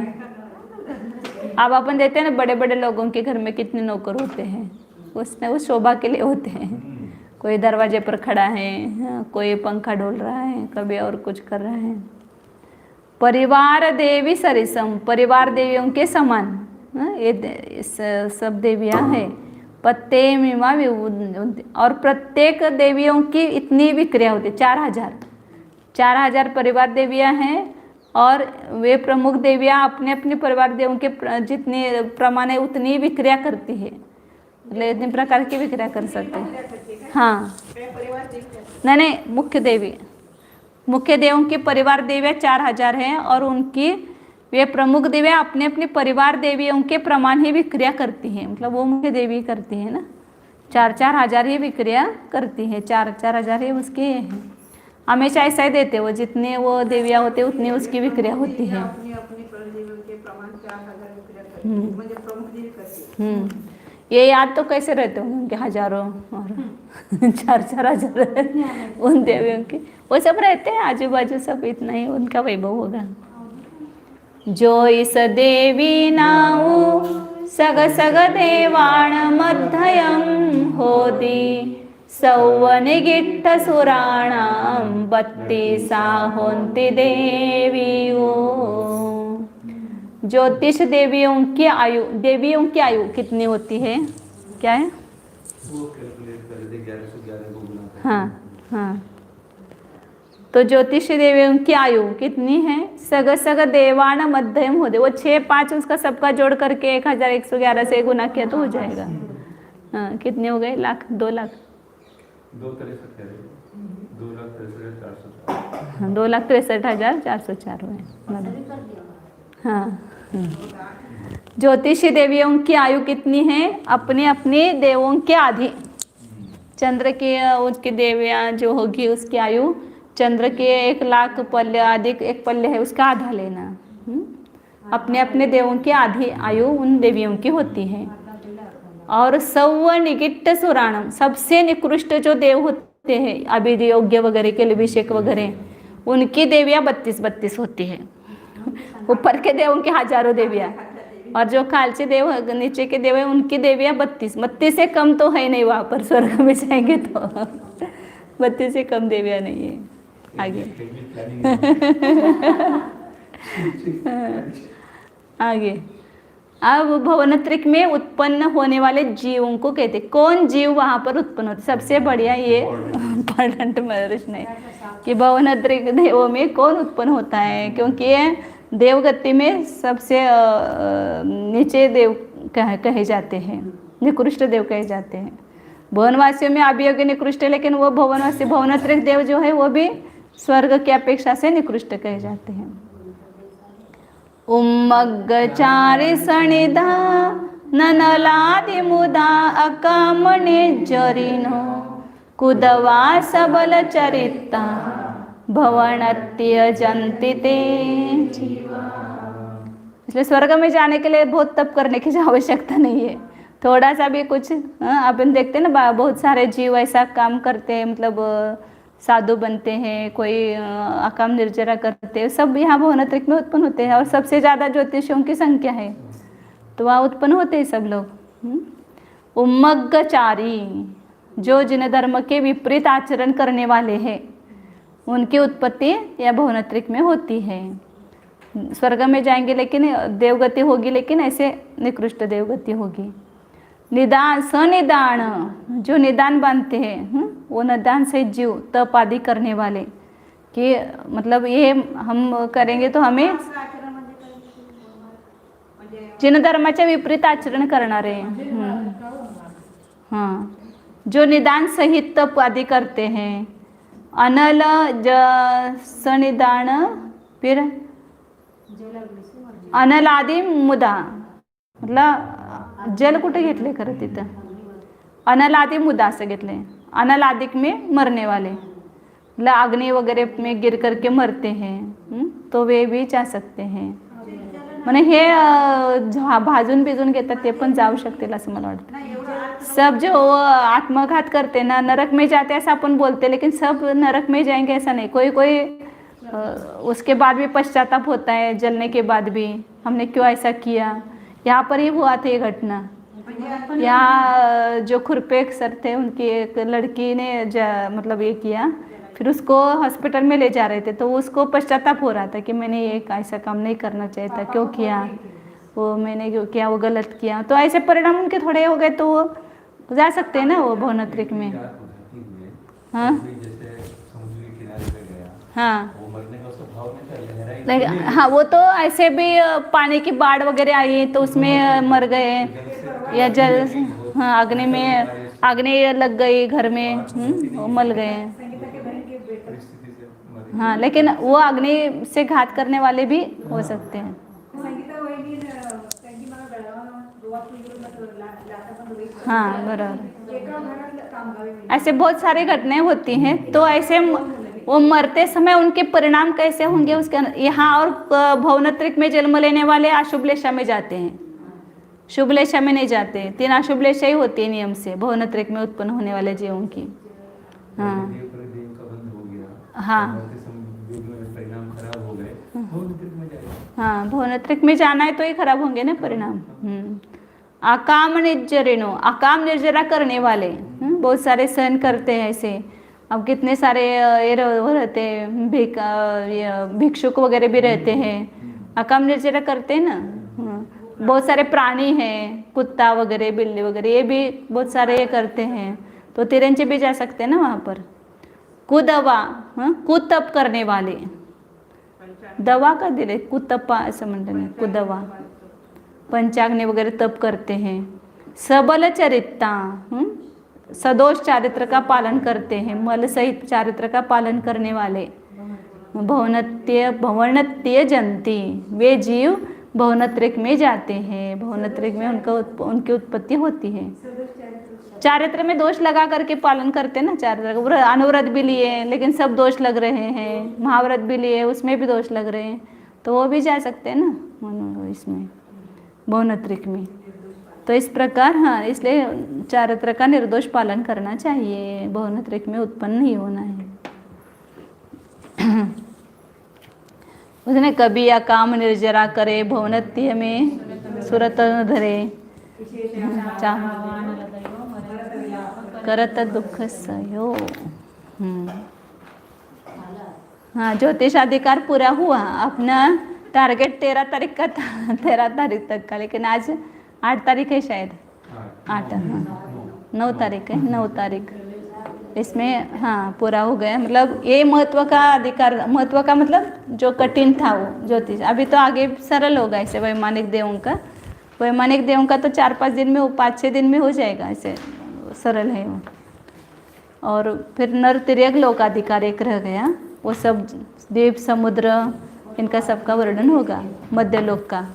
अब अपन देखते हैं ना बड़े बड़े लोगों के घर में कितने नौकर होते हैं, उसमें उस शोभा के लिए होते हैं. कोई दरवाजे पर खड़ा है, कोई पंखा डोल रहा है, कभी और कुछ कर रहा है. परिवार देवी सरिसम, परिवार देवियों के समान ये सब देवियाँ हैं. पत्ते मीमा और प्रत्येक देवियों की इतनी विक्रिया होती है 4,000 परिवार देवियाँ हैं और वे प्रमुख देवियाँ अपने अपने परिवार देवों के जितने प्रमाण है उतनी विक्रिया करती है. मतलब इतने प्रकार की विक्रिया कर सकते हैं. हाँ, नहीं मुख्य देवों की परिवार देवियाँ 4,000 हैं और उनकी वे प्रमुख देवियाँ अपने अपने परिवार देवियों के प्रमाण ही विक्रिया करती हैं. मतलब वो मुख्य देवी करती है ना, 4,000 ही विक्रिया करती है. 4,000 ही उसके हैं. हमेशा ऐसा ही देते वो जितने वो देवियाँ होते उतनी उसकी विक्रिया होती है. अपनी अपनी परदेवी के प्रमाण 4,000 विक्रिया करती है, म्हणजे प्रमुख देवी करती है. ये याद तो कैसे रहते होंगे उनके हजारों और 4,000 उन देवियों के. वो सब रहते हैं आजू बाजू, सब इतना ही उनका वैभव होगा. जो इस देवी नाऊ सग सग देवाण मध्ययम होदी सौवनिगिट्ठ सुराणाम 32 होंती देवियों. ज्योतिष देवियों की आयु कितनी होती है, क्या है? वो कैलकुलेट कर रहे थे 1111 को गुना करके. हाँ. तो ज्योतिष देवियों की आयु कितनी है? सग सग देवान मध्यम होते, वो 6 5 उसका सबका जोड़ करके 1,111 से गुना किया तो हो जाएगा. हाँ, कितने हो गए? लाख 2 लाख 2,63,404 हुए. हाँ. ज्योतिषी देवियों की आयु कितनी है? अपने अपने देवों के आधे. चंद्र के उसकी देवियाँ जो होगी उसकी आयु चंद्र के 1 लाख पल्य अधिक 1 पल्य है उसका आधा लेना. अपने अपने देवों की आधी आयु उन देवियों की होती है. और सौव निगिट्ट सुराणम, सबसे निकृष्ट जो देव होते हैं अभिधि योग्य वगैरह के लिए अभिषेक वगैरह, उनकी देवियाँ 32 होती है. ऊपर के देवों की हजारों देवियाँ और जो खालचे देव नीचे के देव है उनकी देवियाँ 32 से कम तो है नहीं. वहाँ पर स्वर्ग में जाएंगे तो 32 से कम देवियाँ नहीं है. आगे आगे अब भवनत्रिक में उत्पन्न होने वाले जीवों को कहते, कौन जीव वहाँ पर उत्पन्न होते? सबसे बढ़िया ये पर्णंट महर्षि ने कि भवनत्रिक देवों में कौन उत्पन्न होता है, क्योंकि ये देवगति में सबसे नीचे देव कहे जाते हैं, निकृष्ट देव कहे जाते हैं. भवनवासियों में अभियोग्य निकृष्ट है, लेकिन वो भवनवासी भवनत्रिक देव जो है वो भी स्वर्ग की अपेक्षा से निकृष्ट कहे जाते हैं. उम्मग्गचारि सणिधा ननलादि मुदा अकामने जरिनो कुदवा सबल चरिता भवनत्य जंति ते। इसलिए स्वर्ग में जाने के लिए बहुत तप करने की आवश्यकता नहीं है, थोड़ा सा भी कुछ अपन देखते हैं ना, बहुत सारे जीव ऐसा काम करते हैं, मतलब साधु बनते हैं, कोई अकाम निर्जरा करते हैं, सब यहाँ भुवनत्रिक में उत्पन्न होते हैं। और सबसे ज़्यादा ज्योतिषियों की संख्या है, तो वहाँ उत्पन्न होते हैं सब लोग। उम्मग्गचारी, जो जिन धर्म के विपरीत आचरण करने वाले हैं, उनकी उत्पत्ति या भुवनत्रिक में होती है। स्वर्ग में जाएंगे लेकिन देवगति होगी, लेकिन ऐसे निकृष्ट देवगति होगी। निदान सनिदान, जो निदान बांधते हैं, वो निदान से जीव तप आदि करने वाले, कि मतलब ये हम करेंगे तो हमें आचरण म्हणजे जिन धर्माच्या विपरीत आचरण करणारे, हाँ, जो निदान सहित तप आदि करते हैं। अनल सनिदान, फिर अनलादि मुदा, मतलब जल कुठे घेतले खरं तिथं, अनलादि मुदा असं घेतले। अनलादिक में मरने वाले, मतलब अग्नि वगैरह में गिर करके मरते हैं, तो वे भी जा सकते हैं। म्हणजे हे भाजून भिजून घेतात ते पण जाऊ शकतील असं मला वाटतं। सब जो आत्मघात करते ना नरक में जाते ऐसा अपन बोलते, लेकिन सब नरक में जाएंगे ऐसा नहीं। कोई कोई उसके बाद भी पश्चाताप होता है, जलने के बाद भी, हमने क्यों ऐसा किया। यहाँ पर ही हुआ था ये घटना। यहाँ जो खुरपेक सर थे, उनकी एक लड़की ने मतलब ये किया, फिर उसको हॉस्पिटल में ले जा रहे थे, तो उसको पश्चाताप हो रहा था कि मैंने ये ऐसा काम नहीं करना चाहिए था, क्यों किया, वो मैंने क्यों किया, वो गलत किया। तो ऐसे परिणाम उनके थोड़े हो गए, तो वो जा सकते हैं ना वो भुवनत्रिक में। हाँ हाँ, लेकिन हाँ, वो तो ऐसे भी पानी की बाढ़ वगैरह आई तो उसमें मर गए, या जल, हाँ, अग्नि में अग्नि लग गई घर में, वो मर गए। हाँ, लेकिन वो अग्नि से घात करने वाले भी हो सकते हैं। हाँ बराबर, ऐसे बहुत सारी घटनाएं होती हैं। तो ऐसे वो मरते समय उनके परिणाम कैसे होंगे उसके यहाँ। और भुवनत्रिक में जन्म लेने वाले अशुभ लेशा में जाते हैं, शुभ लेशा में नहीं जाते। 3 अशुभ लेशा ही होती है नियम से भुवनत्रिक में उत्पन्न होने वाले जीवों की। हाँ हाँ हाँ, भुवनत्रिक में जाना है तो ही खराब होंगे ना परिणाम। अकाम निर्जरिनो, अकाम निर्जरा करने वाले, बहुत सारे सहन करते हैं ऐसे। अब कितने सारे ये रहते हैं, भिक्षुक वगैरह भी रहते हैं, अकाम निर्जरा करते हैं ना। बहुत सारे प्राणी हैं, कुत्ता वगैरह, बिल्ली वगैरह, ये भी बहुत सारे ये करते हैं, तो तिरंजे भी जा सकते हैं ना वहाँ पर। कुदवा, कुतप करने वाले, दवा का दिले कुतप्पा असं म्हणते ना, कुदवा, पंचाग्नि वगैरह तप करते हैं। सबल चरित्ता, सदोष चारित्र का पालन करते हैं, मल सहित चारित्र का पालन करने वाले। भवनत्य जंती, वे जीव भवनत्रिक में जाते हैं, भवनत्रिक में उनकी उत्पत्ति होती है। चारित्र में दोष लगा करके पालन करते हैं ना, चारित्र अनुव्रत भी लिए लेकिन सब दोष लग रहे हैं, महाव्रत भी लिए उसमें भी दोष लग रहे हैं, तो वो भी जा सकते हैं ना इसमें भवनत्रिक में। तो इस प्रकार, हाँ, इसलिए चारित्र का निर्दोष पालन करना चाहिए, भवनत्रिक में उत्पन्न नहीं होना है। उसने कभी अकाम निर्जरा करे, भवनत्य में सुरत न धरे, करत दुख सयो। हाँ, ज्योतिष अधिकार पूरा हुआ, अपना टारगेट 13 तारीख का था, 13 तारीख तक का, लेकिन आज 8 तारीख है शायद, 8, हाँ 9 तारीख है, 9 तारीख इसमें, हाँ, पूरा हो गया। मतलब ये महत्व का अधिकार, महत्व का मतलब जो कठिन था वो ज्योतिष, अभी तो आगे सरल होगा। ऐसे वैमानिक देवों का, वैमानिक देवों का तो 4-5 दिन में, 5-6 दिन में हो जाएगा, ऐसे सरल है वो। और फिर नर तिर्यक लोकाधिकार एक रह गया, वो सब द्वीप समुद्र इनका सबका वर्णन होगा, मध्य लोक का।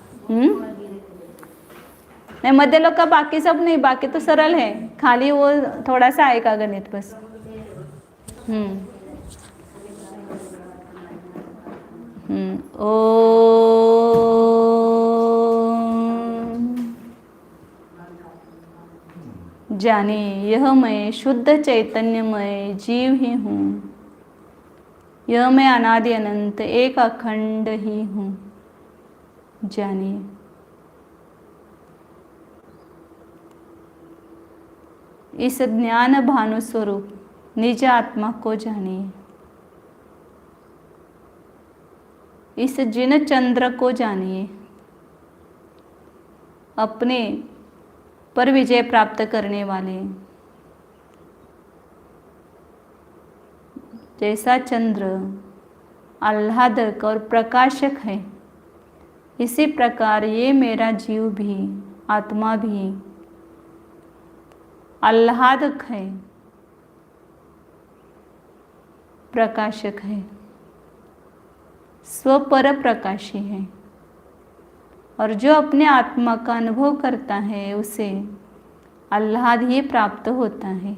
नहीं मध्य लोग का बाकी सब नहीं, बाकी तो सरल है, खाली वो थोड़ा सा आएगा गणित बस। ओ जानिए यह मैं शुद्ध चैतन्यमय जीव ही हूँ, यह मैं अनादि अनंत एक अखंड ही हूँ। जानिए इस ज्ञान भानु स्वरूप निज आत्मा को जानिए, इस जिन चंद्र को जानिए, अपने पर विजय प्राप्त करने वाले। जैसा चंद्र आह्लादक और प्रकाशक है, इसी प्रकार ये मेरा जीव भी, आत्मा भी आह्लादक है, प्रकाशक है, स्वपर प्रकाशी है। और जो अपने आत्मा का अनुभव करता है उसे आह्लाद ही प्राप्त होता है।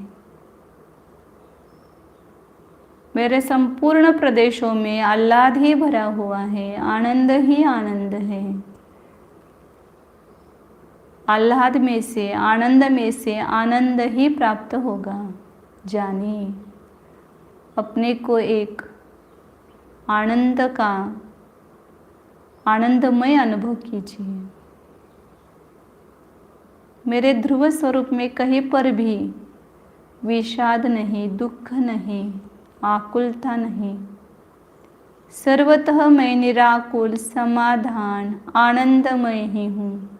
मेरे संपूर्ण प्रदेशों में आह्लाद ही भरा हुआ है, आनंद ही आनंद है। आह्लाद में से, आनंद में से आनंद ही प्राप्त होगा। जानिए अपने को एक आनंद का आनंदमय अनुभव कीजिए। मेरे ध्रुव स्वरूप में कहीं पर भी विषाद नहीं, दुख नहीं, आकुलता नहीं। सर्वतः मैं निराकुल, समाधान, आनंदमय ही हूँ,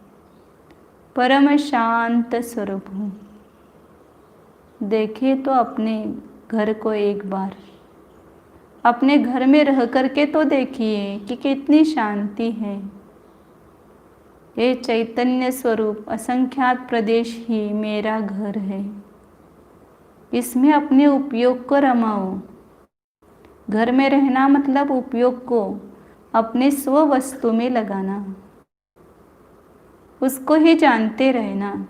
परम शांत स्वरूप हूँ। देखिए तो अपने घर को एक बार, अपने घर में रह करके तो देखिए कि कितनी शांति है। ये चैतन्य स्वरूप असंख्यात प्रदेश ही मेरा घर है। इसमें अपने उपयोग को रमाओ। घर में रहना मतलब उपयोग को अपने स्व वस्तु में लगाना, उसको ही जानते रहना।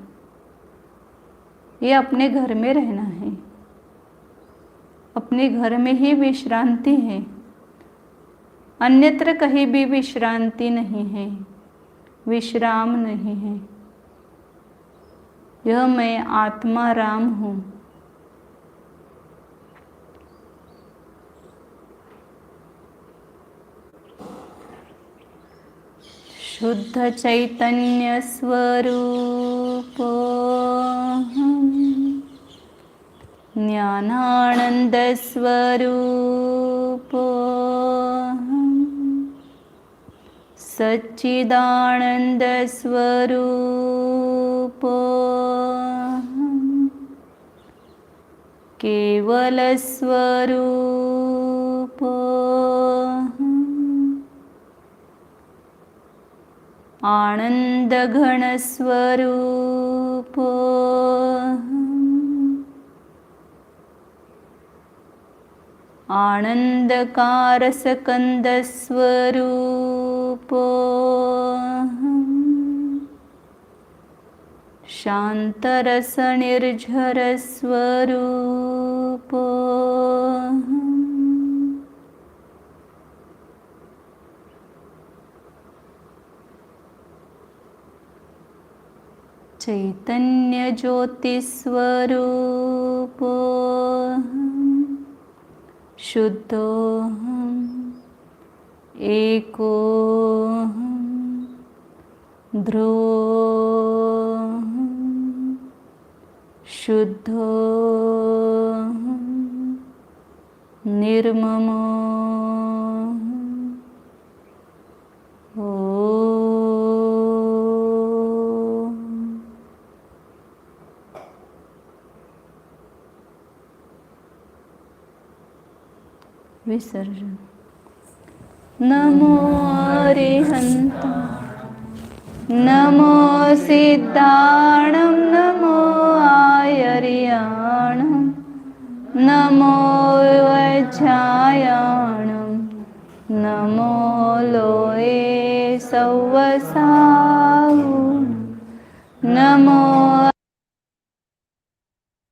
ये अपने घर में रहना है, अपने घर में ही विश्रांति है, अन्यत्र कहीं भी विश्रांति नहीं है, विश्राम नहीं है। यह मैं आत्मा राम हूँ। शुद्ध चैतन्य स्वरूप ज्ञानानंद स्वरूप सच्चिदानंद स्वरूप केवल स्वरूप आनंद घन स्वरूप आनंदकार सकंद स्वरूप शांतरस निर्झर स्वरूप चैतन्य ज्योति स्वरूप शुद्धोऽहम् एकोऽहम् ध्रुवोऽहम् शुद्धोऽहम् निर्ममोऽहम्। विसर्जन। नमो अरिहंत, नमो सिद्धाणं, नमो आयर्याणं, नमो वज्रायाणं, नमो